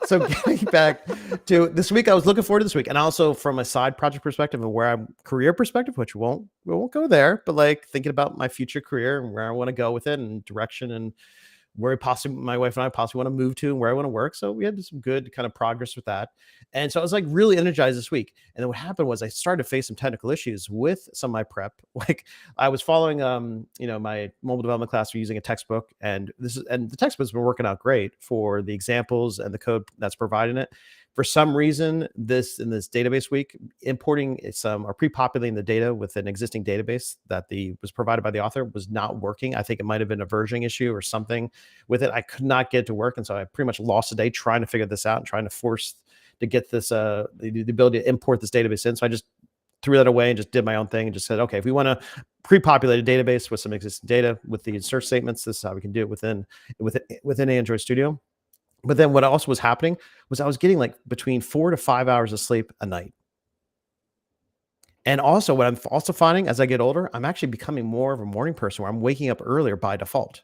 So getting back to this week, I was looking forward to this week, and also from a side project perspective and where I'm career perspective, which we won't go there, but like thinking about my future career and where I want to go with it and direction and where possibly my wife and I possibly want to move to and where I want to work. So we had some good kind of progress with that. And so I was like really energized this week. And then what happened was I started to face some technical issues with some of my prep. Like I was following, my mobile development class, we're using a textbook, and the textbook's been working out great for the examples and the code that's providing it. For some reason, in this database week, importing or pre-populating the data with an existing database that was provided by the author was not working. I think it might have been a versioning issue or something with it. I could not get it to work, and so I pretty much lost a day trying to figure this out and trying to force to get this the ability to import this database in. So I just threw that away and just did my own thing and just said, okay, if we want to pre-populate a database with some existing data with the search statements, this is how we can do it within Android Studio. But then what also was happening was I was getting like between 4 to 5 hours of sleep a night. And also what I'm also finding as I get older, I'm actually becoming more of a morning person where I'm waking up earlier by default,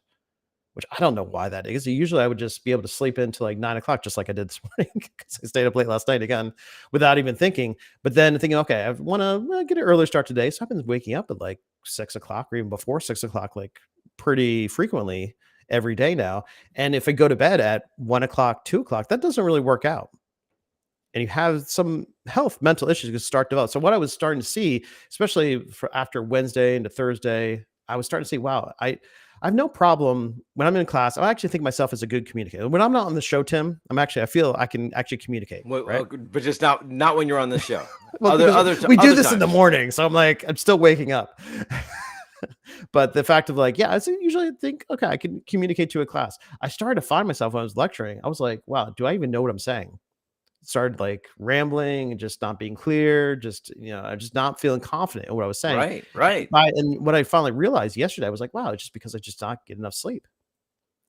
which I don't know why that is. Usually I would just be able to sleep into like 9 o'clock, just like I did this morning because I stayed up late last night again without even thinking. But then thinking, okay, I want to get an earlier start today. So I've been waking up at like 6 o'clock or even before 6 o'clock, like pretty frequently every day now. And if I go to bed at 1 o'clock, 2 o'clock, that doesn't really work out. And you have some mental issues to start develop. So what I was starting to see, especially after Wednesday into Thursday, I was starting to see, wow, I have no problem when I'm in class. I actually think myself as a good communicator. When I'm not on the show, Tim, I feel I can actually communicate. Right? But just not when you're on the show. Well, we do this in the morning. So I'm still waking up. But the fact of like, I usually think, okay, I can communicate to a class. I started to find myself when I was lecturing. I was like, wow, do I even know what I'm saying? Started like rambling and just not being clear, just not feeling confident in what I was saying. Right. And what I finally realized yesterday, I was like, wow, it's just because I just not get enough sleep.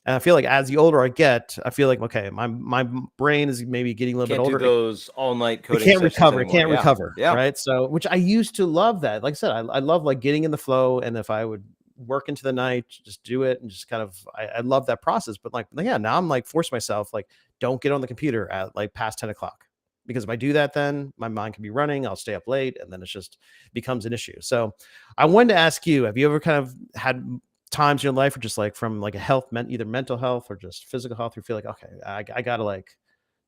And I feel like as the older I get, I feel like, okay, my brain is maybe getting a little bit older. Do those all-night coding. It can't recover. Yeah. Right. So, which I used to love that. Like I said, I love like getting in the flow. And if I would work into the night, just do it and just kind of, I love that process. But like, now I'm like force myself, like, don't get on the computer at like past 10 o'clock. Because if I do that, then my mind can be running. I'll stay up late and then it just becomes an issue. So I wanted to ask you, have you ever kind of had times in your life or just like from like a either mental health or just physical health, you feel like, okay, I got to like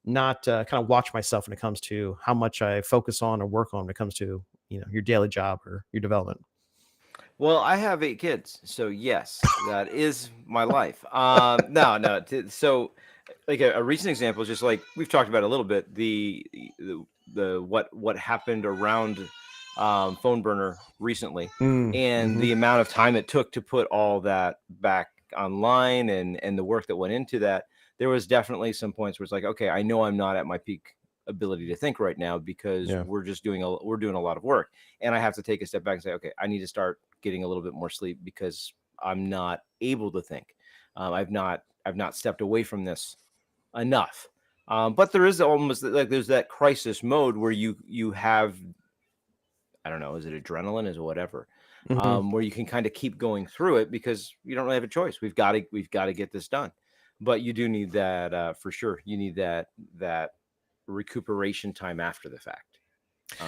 not kind of watch myself when it comes to how much I focus on or work on when it comes to, your daily job or your development? Well, I have 8 kids. So yes, that is my life. No. So like a recent example is just like we've talked about a little bit, the what happened around phone burner recently, and the amount of time it took to put all that back online, and the work that went into that. There was definitely some points where it's like, okay, I know I'm not at my peak ability to think right now because we're doing a lot of work, and I have to take a step back and say, okay, I need to start getting a little bit more sleep because I'm not able to think. I've not stepped away from this enough. But there is almost like there's that crisis mode where you have, I don't know, is it adrenaline, is it whatever, where you can kind of keep going through it because you don't really have a choice. We've got to get this done. But you do need that for sure. You need that recuperation time after the fact.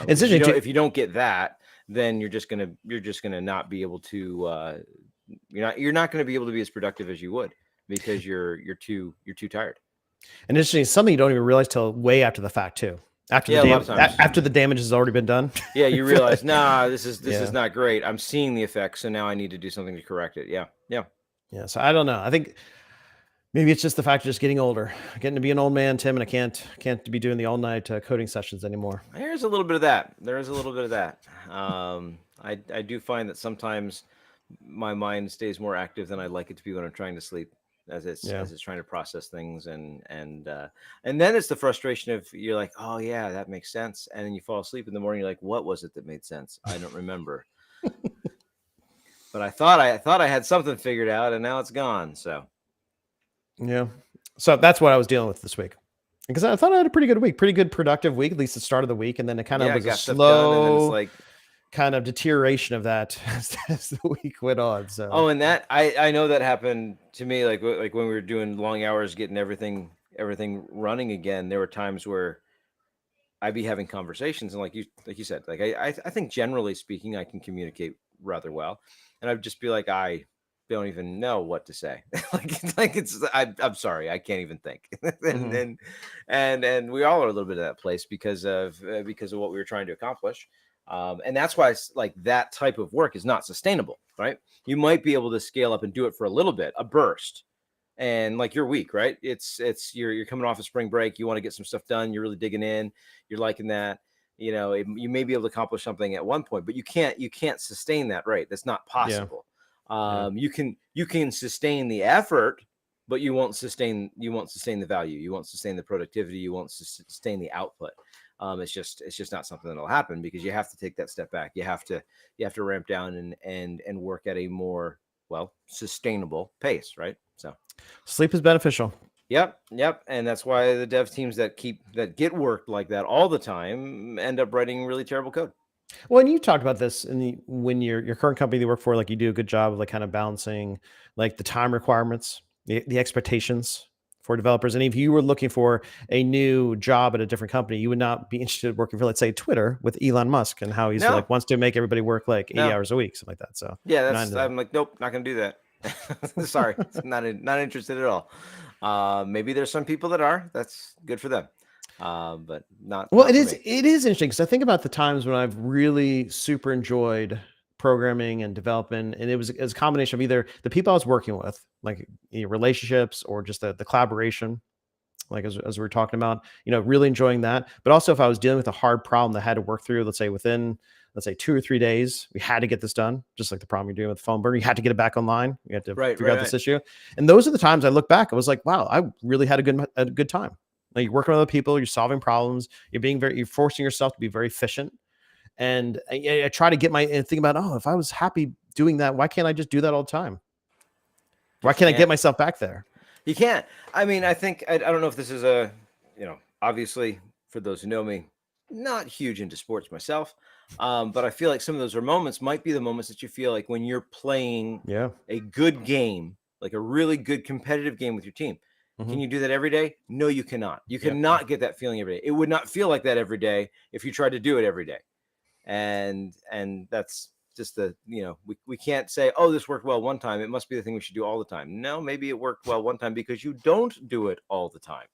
If you don't get that, then you're just gonna not be able to. You're not going to be able to be as productive as you would because you're too tired. And interesting, something you don't even realize till way after the fact too. After the damage has already been done. Yeah, you realize, this is not great. I'm seeing the effects, so now I need to do something to correct it. Yeah. So I don't know. I think maybe it's just the fact of just getting older, getting to be an old man, Tim, and I can't be doing the all night coding sessions anymore. There's a little bit of that. I do find that sometimes my mind stays more active than I'd like it to be when I'm trying to sleep, as it's trying to process things, and then it's the frustration of you're like, oh yeah, that makes sense, and then you fall asleep in the morning, you're like, what was it that made sense? I don't remember. But I thought I had something figured out, and now it's gone. So that's what I was dealing with this week, because I thought I had a pretty good week, pretty good productive week, at least the start of the week, and then it kind of was a slow kind of deterioration of that as the week went on. So and that I know that happened to me, like when we were doing long hours getting everything running again. There were times where I'd be having conversations, and like you said, like I think generally speaking I can communicate rather well, and I'd just be like, I don't even know what to say. I'm sorry, I can't even think. and we all are a little bit of that place because of what we were trying to accomplish. And that's why it's like that type of work is not sustainable, right? You might be able to scale up and do it for a little bit, a burst, and like your week, right? It's you're coming off a spring break, you want to get some stuff done, you're really digging in, you're liking that, you may be able to accomplish something at one point, but you can't sustain that, right? That's not possible. You can sustain the effort, but you won't sustain the value, you won't sustain the productivity, you won't sustain the output. It's just not something that'll happen because you have to take that step back. You have to ramp down and work at a more sustainable pace, right? So sleep is beneficial. Yep. And that's why the dev teams that get worked like that all the time end up writing really terrible code. Well, and you talked about this when your current company you work for, like you do a good job of like kind of balancing like the time requirements, the expectations for developers. And if you were looking for a new job at a different company, you would not be interested in working for, let's say, Twitter with Elon Musk and how he's like wants to make everybody work like 80 hours a week, something like that. So I'm like, nope, not gonna do that. Sorry, not interested at all. Maybe there's some people that are. That's good for them. But not. Well, not it is interesting because I think about the times when I've really super enjoyed programming and development, and it was a combination of either the people I was working with, like relationships, or just the collaboration, like as we were talking about, really enjoying that. But also if I was dealing with a hard problem that I had to work through, let's say within 2 or 3 days, we had to get this done, just like the problem you're doing with the phone burner. You had to get it back online. You had to figure out this issue. And those are the times I look back, I was like, wow, I really had a good time. Like you're working with other people, you're solving problems, you're forcing yourself to be very efficient. And I try to think about, if I was happy doing that, why can't I just do that all the time? Why can't I get myself back there? You can't. I mean, I think, I don't know if this is obviously for those who know me, not huge into sports myself. But I feel like some of those moments might be the moments that you feel like when you're playing a good game, like a really good competitive game with your team. Can you do that every day? No, you cannot. You cannot get that feeling every day. It would not feel like that every day if you tried to do it every day. And that's just we can't say, oh, this worked well one time, it must be the thing we should do all the time. No, maybe it worked well one time because you don't do it all the time.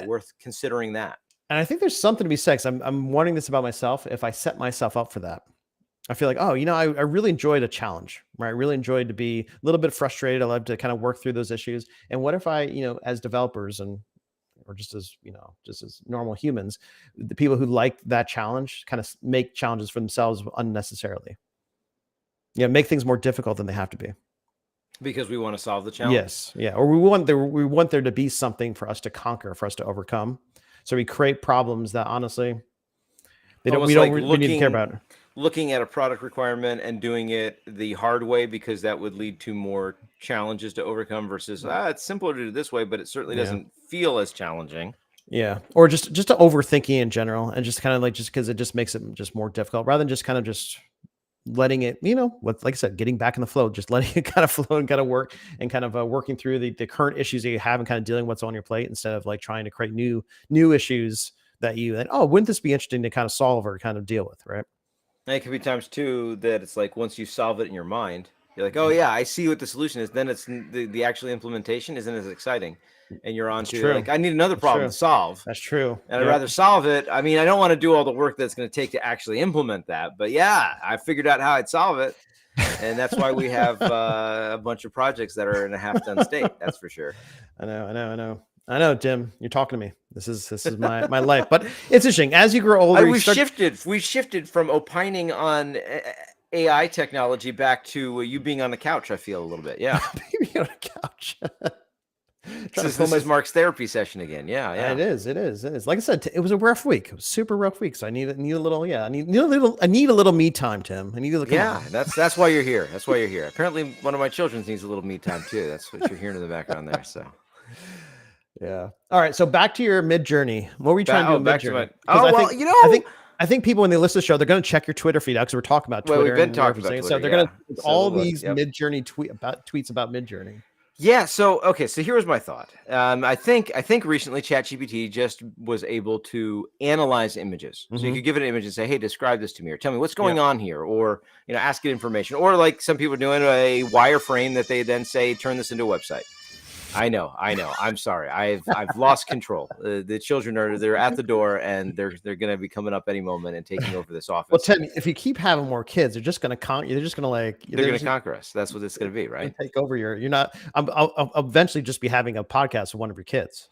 Worth considering that. And I think there's something to be said. I'm wondering this about myself. If I set myself up for that, I feel like, oh, I really enjoyed a challenge, right? I really enjoyed to be a little bit frustrated. I love to kind of work through those issues. And what if I, as developers or just as, just as normal humans, the people who like that challenge kind of make challenges for themselves unnecessarily. Make things more difficult than they have to be. Because we want to solve the challenge. Yes. Yeah. Or we want there to be something for us to conquer, for us to overcome. So we create problems that honestly, we don't really need to care about. Looking at a product requirement and doing it the hard way, because that would lead to more challenges to overcome versus it's simpler to do this way, but it certainly doesn't feel as challenging. Yeah. Or just to overthinking in general, and just kind of like, just because it just makes it just more difficult rather than just kind of just letting it, like I said, getting back in the flow, just letting it kind of flow and kind of work and kind of working through the current issues that you have and kind of dealing with what's on your plate, instead of like trying to create new issues that wouldn't this be interesting to kind of solve or kind of deal with, right? And it could be times too that it's like, once you solve it in your mind, you're like, oh yeah, I see what the solution is. Then it's the actual implementation isn't as exciting. And you're on to like, I need another problem to solve. That's true. And I'd rather solve it. I mean, I don't want to do all the work that's going to take to actually implement that. But yeah, I figured out how I'd solve it. And that's why we have a bunch of projects that are in a half-done state. That's for sure. I know, Tim, you're talking to me. This is my life. But it's interesting. As you grow older, we shifted from opining on AI technology back to you being on the couch. I feel a little bit. Yeah. Being on the couch. This is Mark's therapy session again. Yeah. It is. Like I said, it was a rough week. It was super rough week. So I need a little, I need a little me time, Tim. I need a little. That's why you're here. That's why you're here. Apparently one of my children needs a little me time too. That's what you're hearing in the background there. So yeah. All right. So back to your mid-journey. What were you trying to do in mid-journey? I think people, when they listen to the show, they're going to check your Twitter feed out, because we're talking about Twitter. Well, we've been talking about Twitter, so they're going to all these mid-journey tweets about mid-journey. Yeah. So here was my thought. I think recently ChatGPT just was able to analyze images. So you could give it an image and say, hey, describe this to me, or tell me what's going on here, or ask it information, or like some people are doing a wireframe that they then say, turn this into a website. I know. I'm sorry. I've lost control. The children they're at the door, and they're going to be coming up any moment and taking over this office. Well, Ted, if you keep having more kids, they're just going to they're going to conquer us. That's what it's going to be, right? Take over you're not. I'll eventually just be having a podcast with one of your kids.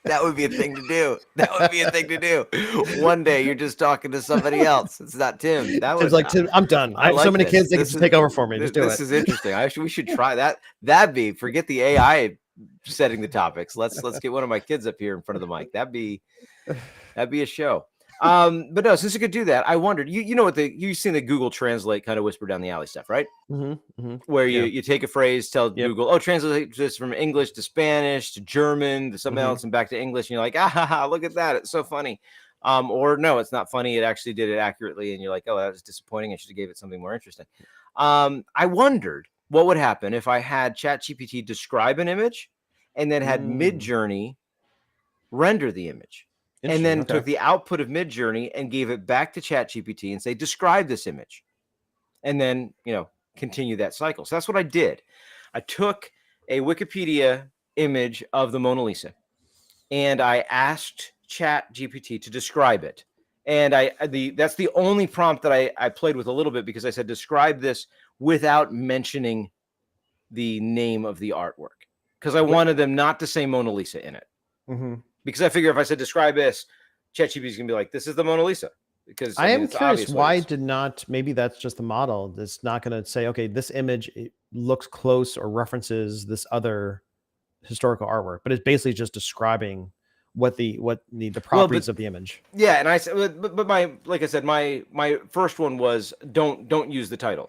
That would be a thing to do. One day you're just talking to somebody else. It's not Tim. That was like, Tim, I'm done. I have so many kids, they can take over for me. Just do it. This is interesting. We should try that. Forget the AI setting the topics. Let's get one of my kids up here in front of the mic. That'd be a show. But no, since you could do that, I wondered, you know what you've seen the Google Translate kind of whisper down the alley stuff, right? Where you take a phrase, tell Google, translate this from English to Spanish to German to something else and back to English. And you're like, look at that. It's so funny. Or no, it's not funny. It actually did it accurately. And you're like, oh, that was disappointing. I should have gave it something more interesting. I wondered what would happen if I had ChatGPT describe an image and then had Midjourney render the image. And then took the output of Midjourney and gave it back to ChatGPT and say, describe this image. And then, continue that cycle. So that's what I did. I took a Wikipedia image of the Mona Lisa and I asked ChatGPT to describe it. And that's the only prompt that I played with a little bit, because I said, describe this without mentioning the name of the artwork, because I wanted them not to say Mona Lisa in it. Because I figure if I said describe this, ChatGPT is gonna be like, this is the Mona Lisa. Because I am curious why maybe that's just the model. It's not going to say, okay, this image looks close or references this other historical artwork, but it's basically just describing what the properties of the image. Yeah, and I said, but like I said, my first one was don't use the title.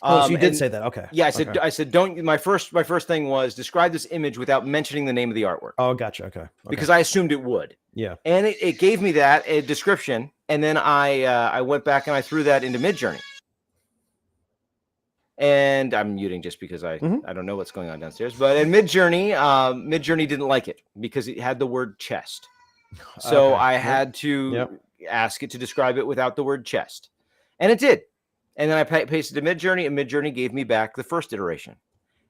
So you did say that. Okay. Yeah, I said don't. My first thing was describe this image without mentioning the name of the artwork. Oh, gotcha. Okay. Because I assumed it would. Yeah. And it gave me that a description, and then I went back and I threw that into Midjourney. And I'm muting just because I don't know what's going on downstairs. But in Midjourney didn't like it because it had the word chest. So I had to ask it to describe it without the word chest, and it did. And then I pasted to Midjourney, and Midjourney gave me back the first iteration.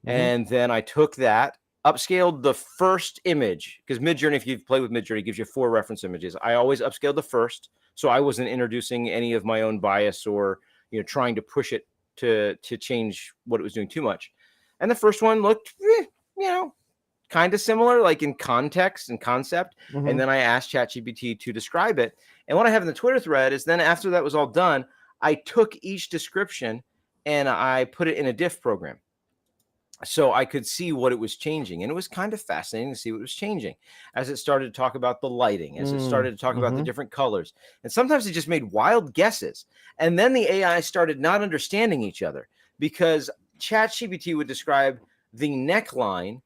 And then I took that upscaled the first image, because Midjourney, if you've played with Midjourney, gives you 4 reference images. I always upscaled the first, so I wasn't introducing any of my own bias or trying to push it to change what it was doing too much. And the first one looked, kind of similar, like in context and concept. Mhm. And then I asked ChatGPT to describe it. And what I have in the Twitter thread is then after that was all done, I took each description and I put it in a diff program, so I could see what it was changing. And it was kind of fascinating to see what was changing as it started to talk about the lighting, as it started to talk about the different colors. And sometimes it just made wild guesses. And then the AI started not understanding each other, because ChatGPT would describe the neckline,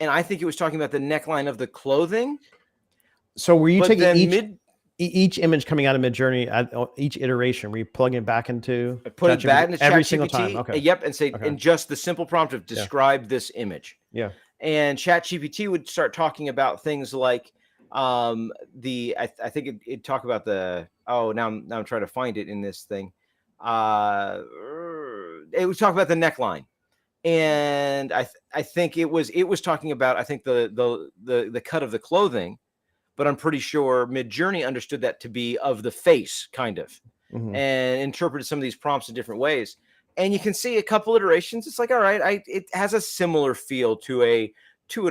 and I think it was talking about the neckline of the clothing. So were you taking each image coming out of Midjourney at each iteration? Were you plugging it back into put it back into every ChatGPT, single time? Okay. Yep, and say, and just the simple prompt of describe this image. Yeah. And ChatGPT would start talking about things like I think it'd talk about the now I'm trying to find it in this thing. It would talk about the neckline. And I think it was talking about, I think the cut of the clothing, but I'm pretty sure Midjourney understood that to be of the face, kind of, and interpreted some of these prompts in different ways. And you can see a couple iterations. It's like, all right, it has a similar feel to an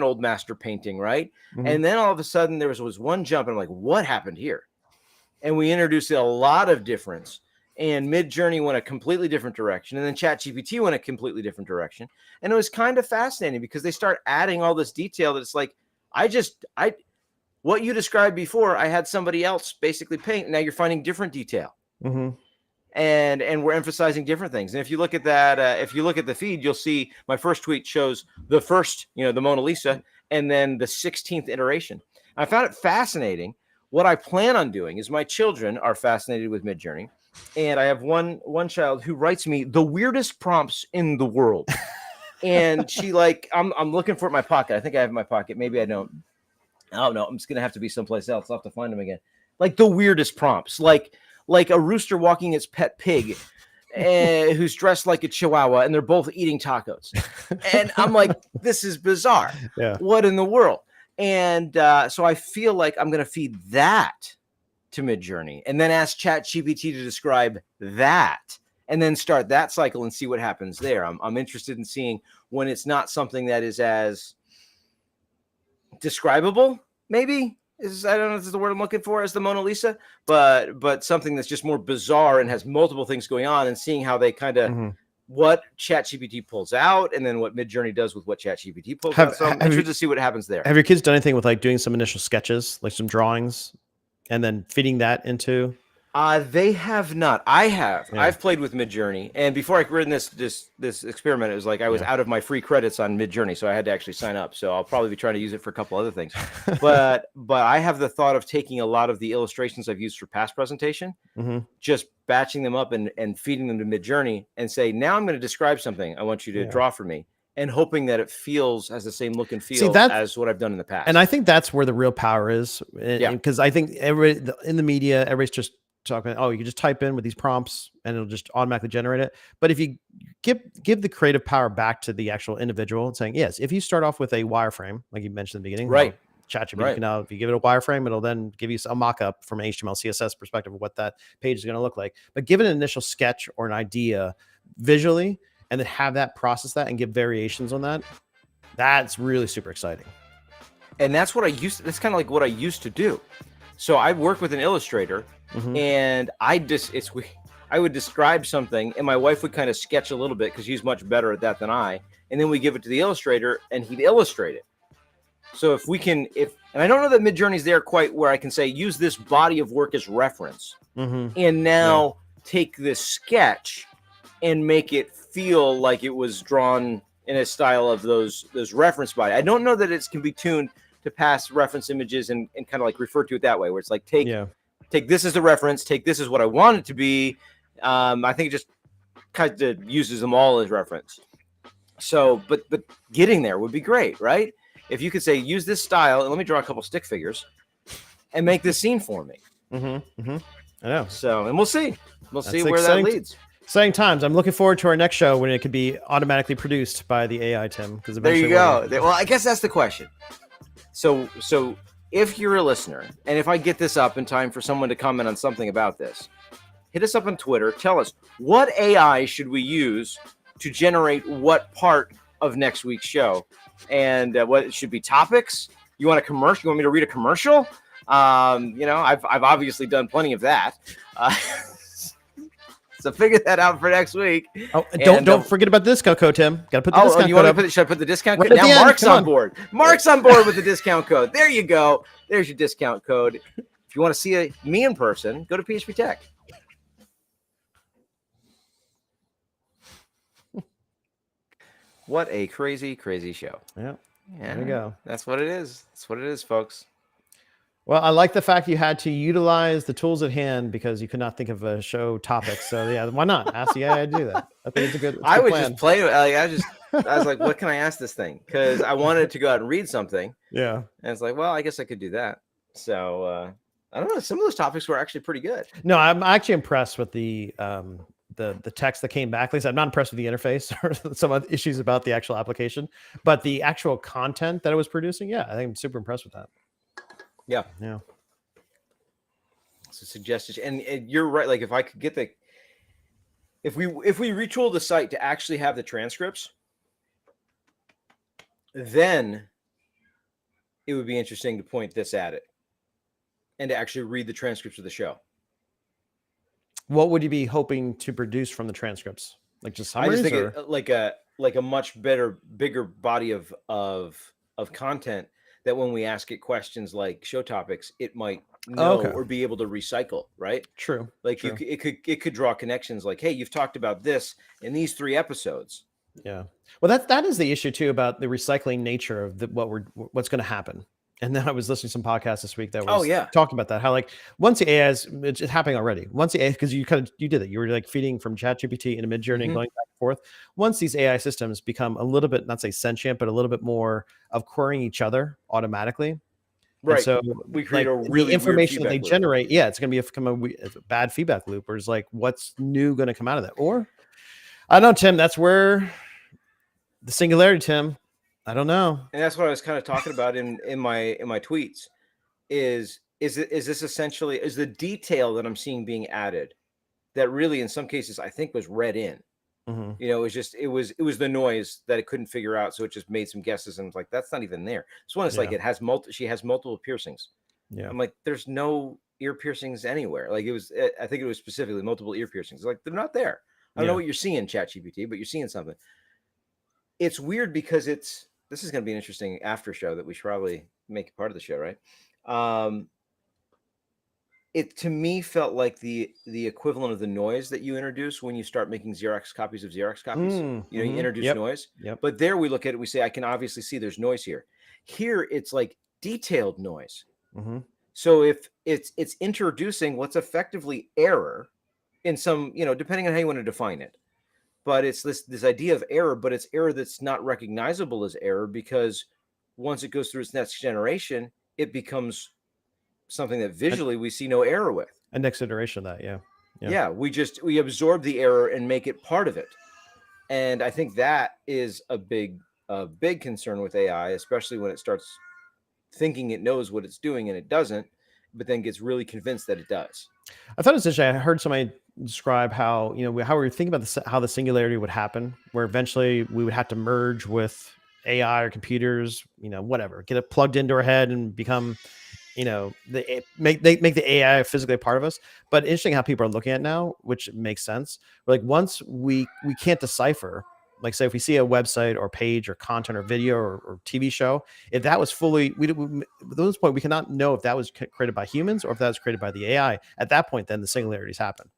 old master painting, right? And then all of a sudden there was one jump, and I'm like, what happened here? And we introduced a lot of difference. And Midjourney went a completely different direction, and then ChatGPT went a completely different direction. And it was kind of fascinating because they start adding all this detail that it's like, what you described before, I had somebody else basically paint. Now you're finding different detail, and we're emphasizing different things. And if you look at that, if you look at the feed, you'll see my first tweet shows the first, the Mona Lisa, and then the 16th iteration. I found it fascinating. What I plan on doing is, my children are fascinated with Midjourney. And I have one child who writes me the weirdest prompts in the world. And she I'm looking for it in my pocket. I think I have it in my pocket. Maybe I don't. Oh no, I'm just gonna have to be someplace else. I'll have to find them again. Like the weirdest prompts, like a rooster walking its pet pig, who's dressed like a chihuahua, and they're both eating tacos. And I'm like, this is bizarre. Yeah. What in the world? And so I feel like I'm gonna feed that to Midjourney, and then ask ChatGPT to describe that, and then start that cycle and see what happens there. I'm interested in seeing when it's not something that is as describable, maybe I don't know if this is the word I'm looking for, as the Mona Lisa, but something that's just more bizarre and has multiple things going on, and seeing how they kind of what ChatGPT pulls out, and then what Midjourney does with what ChatGPT pulls out. So I'm interested to see what happens there. Have your kids done anything with doing some initial sketches, like some drawings, and then feeding that into? They have not. I have. Yeah. I've played with Midjourney, and before I ran this experiment, it was like I was out of my free credits on Midjourney, so I had to actually sign up. So I'll probably be trying to use it for a couple other things. but I have the thought of taking a lot of the illustrations I've used for past presentation, just batching them up and feeding them to Midjourney, and say, now I'm going to describe something I want you to draw for me, and hoping that it has the same look and feel as what I've done in the past. And I think that's where the real power is. Because I think everybody in the media, everybody's just talking, you can just type in with these prompts and it'll just automatically generate it. But if you give the creative power back to the actual individual, and saying, yes, if you start off with a wireframe, like you mentioned in the beginning, right? ChatGPT, now if you give it a wireframe, it'll then give you a mock-up from an HTML, CSS perspective of what that page is going to look like. But give it an initial sketch or an idea visually, and then have that process that and give variations on that. That's really super exciting. And that's kind of like what I used to do. So I work with an illustrator, and I would describe something, and my wife would kind of sketch a little bit because she's much better at that than I. And then we give it to the illustrator, and he'd illustrate it. So and I don't know that Midjourney's there quite where I can say, use this body of work as reference, and now take this sketch and make it feel like it was drawn in a style of those reference body. I don't know that it can be tuned to pass reference images and kind of like refer to it that way, where it's like, take this as the reference, take this as what I want it to be. I think it just kind of uses them all as reference. So, but getting there would be great, right? If you could say, use this style, and let me draw a couple stick figures and make this scene for me. I know. So, and we'll see where that leads. Exciting times. I'm looking forward to our next show when it could be automatically produced by the AI, Tim. Because there you go. Well, I guess that's the question. So if you're a listener, and if I get this up in time for someone to comment on something about this, hit us up on Twitter. Tell us, what AI should we use to generate what part of next week's show? And what it should be topics? You want a commercial? You want me to read a commercial? I've obviously done plenty of that. So figure that out for next week. Oh, don't forget about the discount code, Tim. Got to put the discount code up. Should I put the discount code? Now Mark's on board. Mark's on board with the discount code. There you go. There's your discount code. If you want to see me in person, go to PHP Tech. What a crazy, crazy show. Yeah. There you go. That's what it is. That's what it is, folks. Well, I like the fact you had to utilize the tools at hand because you could not think of a show topic. So yeah, why not ask the AI to do that? I think it's a good. I would just play. I was like, what can I ask this thing? Because I wanted to go out and read something. Yeah. And it's like, well, I guess I could do that. So I don't know. Some of those topics were actually pretty good. No, I'm actually impressed with the text that came back. Like I said, I'm not impressed with the interface or some other issues about the actual application, but the actual content that it was producing. Yeah, I think I'm super impressed with that. Yeah. So suggestions, and you're right. Like if I could get if we retool the site to actually have the transcripts, then it would be interesting to point this at it and to actually read the transcripts of the show. What would you be hoping to produce from the transcripts? Like just summaries? I just think like a much bigger body of content that when we ask it questions like show topics, it might know or be able to recycle, right? True. Like true. It could draw connections like, hey, you've talked about this in these 3 episodes. Yeah. Well, that is the issue too about the recycling nature of what's going to happen. And then I was listening to some podcasts this week that was talking about that. How like once the AI it's happening already. Once the AI, because you did it. You were like feeding from ChatGPT into Midjourney and going back and forth. Once these AI systems become a little bit, not say sentient, but a little bit more of querying each other automatically. Right. And so we create a really the information that they loop. generate. Yeah, it's going to become a bad feedback loop. Where it's like, what's new going to come out of that? Or I don't know, Tim. That's where the singularity, Tim. I don't know. And that's what I was kind of talking about in my tweets is this essentially is the detail that I'm seeing being added that really in some cases I think was read in. Mm-hmm. You know, it was the noise that it couldn't figure out. So it just made some guesses and was like, that's not even there. This one is like she has multiple piercings. Yeah. I'm like, there's no ear piercings anywhere. Like I think it was specifically multiple ear piercings. Like they're not there. I don't know what you're seeing, ChatGPT, but you're seeing something. It's weird because this is going to be an interesting after show that we should probably make a part of the show, right? It to me felt like the equivalent of the noise that you introduce when you start making Xerox copies of Xerox copies. You introduce noise. Yep. But there we look at it, we say, I can obviously see there's noise here. Here it's like detailed noise. Mm-hmm. So if it's introducing what's effectively error in some, depending on how you want to define it. But it's this idea of error, but it's error that's not recognizable as error because once it goes through its next generation, it becomes something that visually we see no error with. A next iteration of that, yeah. We absorb the error and make it part of it, and I think that is a big concern with AI, especially when it starts thinking it knows what it's doing and it doesn't, but then gets really convinced that it does. I thought it was interesting. I heard somebody describe how we were thinking about how the singularity would happen, where eventually we would have to merge with AI or computers, whatever, get it plugged into our head and become, make the AI physically a part of us. But interesting how people are looking at it now, which makes sense. Like once we can't decipher, like say if we see a website or page or content or video or TV show, if that was fully, at this point we cannot know if that was created by humans or if that was created by the AI. At that point, then the singularities happen.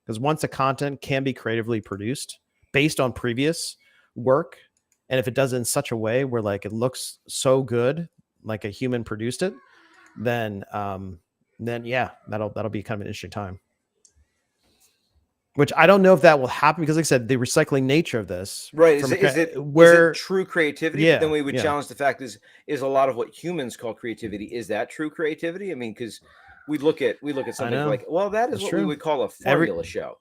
Because once the content can be creatively produced based on previous work, and if it does it in such a way where like it looks so good, like a human produced it, then yeah, that'll be kind of an interesting time. Which I don't know if that will happen because, like I said, the recycling nature of this, right? Is it true creativity? Yeah, but then we would challenge the fact is a lot of what humans call creativity, is that true creativity? I mean, because we look at something like, well, that is what we would call a formula show.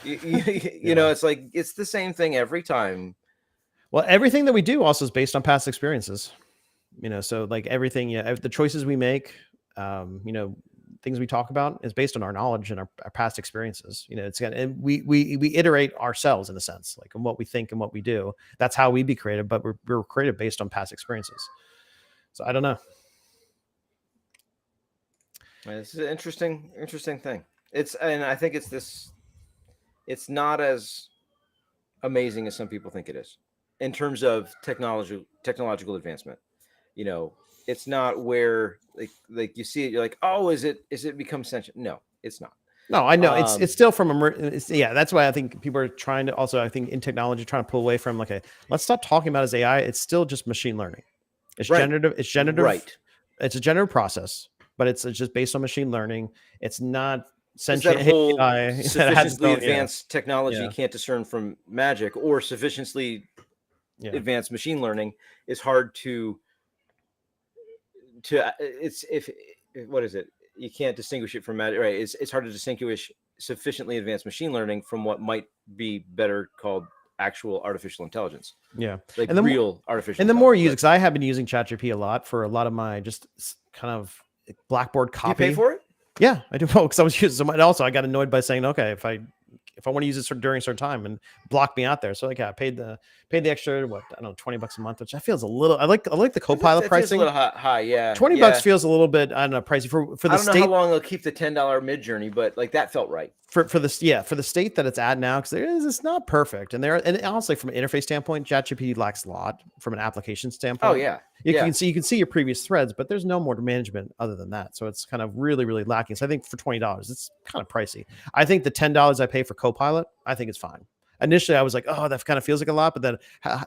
You know, it's like it's the same thing every time. Well, everything that we do also is based on past experiences. You know, so like everything, the choices we make, you know, things we talk about is based on our knowledge and our past experiences. You know, and we iterate ourselves in a sense, like in what we think and what we do. That's how we be creative, but we're creative based on past experiences. So I don't know. It's an interesting thing. And I think it's not as amazing as some people think it is in terms of technological advancement. You know, it's not where like you see it, you're like, oh, is it become sentient? No, it's not. No, I know it's still from that's why I think people are trying to also, I think in technology, trying to pull away from like let's stop talking about as AI. It's still just machine learning. It's generative. It's generative. Right. It's a generative process, but it's just based on machine learning. It's not sentient that whole AI. Sufficiently advanced technology can't discern from magic, or sufficiently advanced machine learning is hard to it's what is it? You can't distinguish it from magic, right? It's hard to distinguish sufficiently advanced machine learning from what might be better called actual artificial intelligence. Yeah, like and real artificial. And the more you use, because I have been using ChatGPT a lot for a lot of my just kind of Blackboard copy. You pay for it? Yeah, I do. Because I was using some, and also I got annoyed by saying, okay, if I want to use it during a certain time and block me out there, so like I paid the extra, what, I don't know, $20 a month, which I feel is a little. I like the Copilot pricing. A little high, yeah. $20 feels a little bit, I don't know, pricey for the state. I don't know how long they'll keep the $10 mid journey, but like that felt right for the state that it's at now, because it's not perfect, and honestly from an interface standpoint, ChatGPT lacks a lot from an application standpoint. Oh yeah. You can see your previous threads, but there's no more management other than that. So it's kind of really, really lacking. So I think for $20, it's kind of pricey. I think the $10 I pay for Copilot, I think it's fine. Initially, I was like, oh, that kind of feels like a lot, but then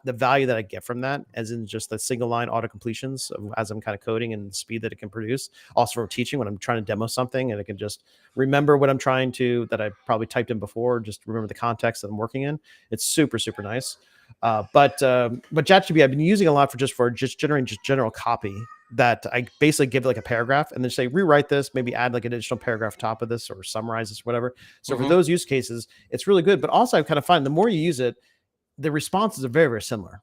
the value that I get from that, as in just the single line auto completions as I'm kind of coding and the speed that it can produce, also from teaching when I'm trying to demo something and it can just remember what I'm trying to, that I probably typed in before, just remember the context that I'm working in. It's super, super nice. But ChatGPT I've been using a lot for just generating just general copy that I basically give it like a paragraph and then say, rewrite this, maybe add like an additional paragraph top of this or summarize this, whatever. So for those use cases, it's really good. But also I kind of find the more you use it, the responses are very, very similar.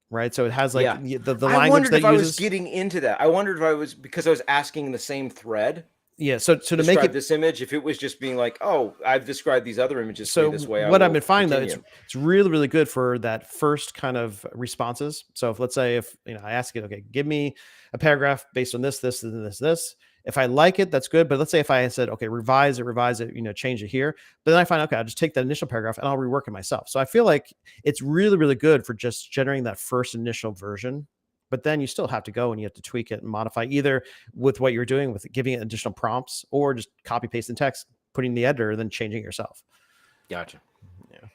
Right. So it has like the language I wondered that if uses. I was getting into that. I wondered if I was, because I was asking the same thread. Yeah, so to make it this image, if it was just being like, oh, I've described these other images so this way. What I've been finding though, it's really, really good for that first kind of responses. So if let's say I ask it, okay, give me a paragraph based on this, and this. If I like it, that's good. But let's say if I said, okay, revise it, change it here. But then I find, okay, I'll just take that initial paragraph and I'll rework it myself. So I feel like it's really, really good for just generating that first initial version. But then you still have to go and you have to tweak it and modify either with what you're doing with giving it additional prompts or just copy paste in text, putting the editor, and then changing it yourself. Gotcha. Yeah.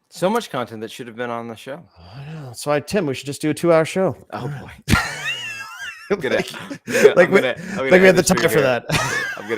So much content that should have been on the show. I know. So Tim, we should just do a 2-hour show. Oh boy. we have the time for that.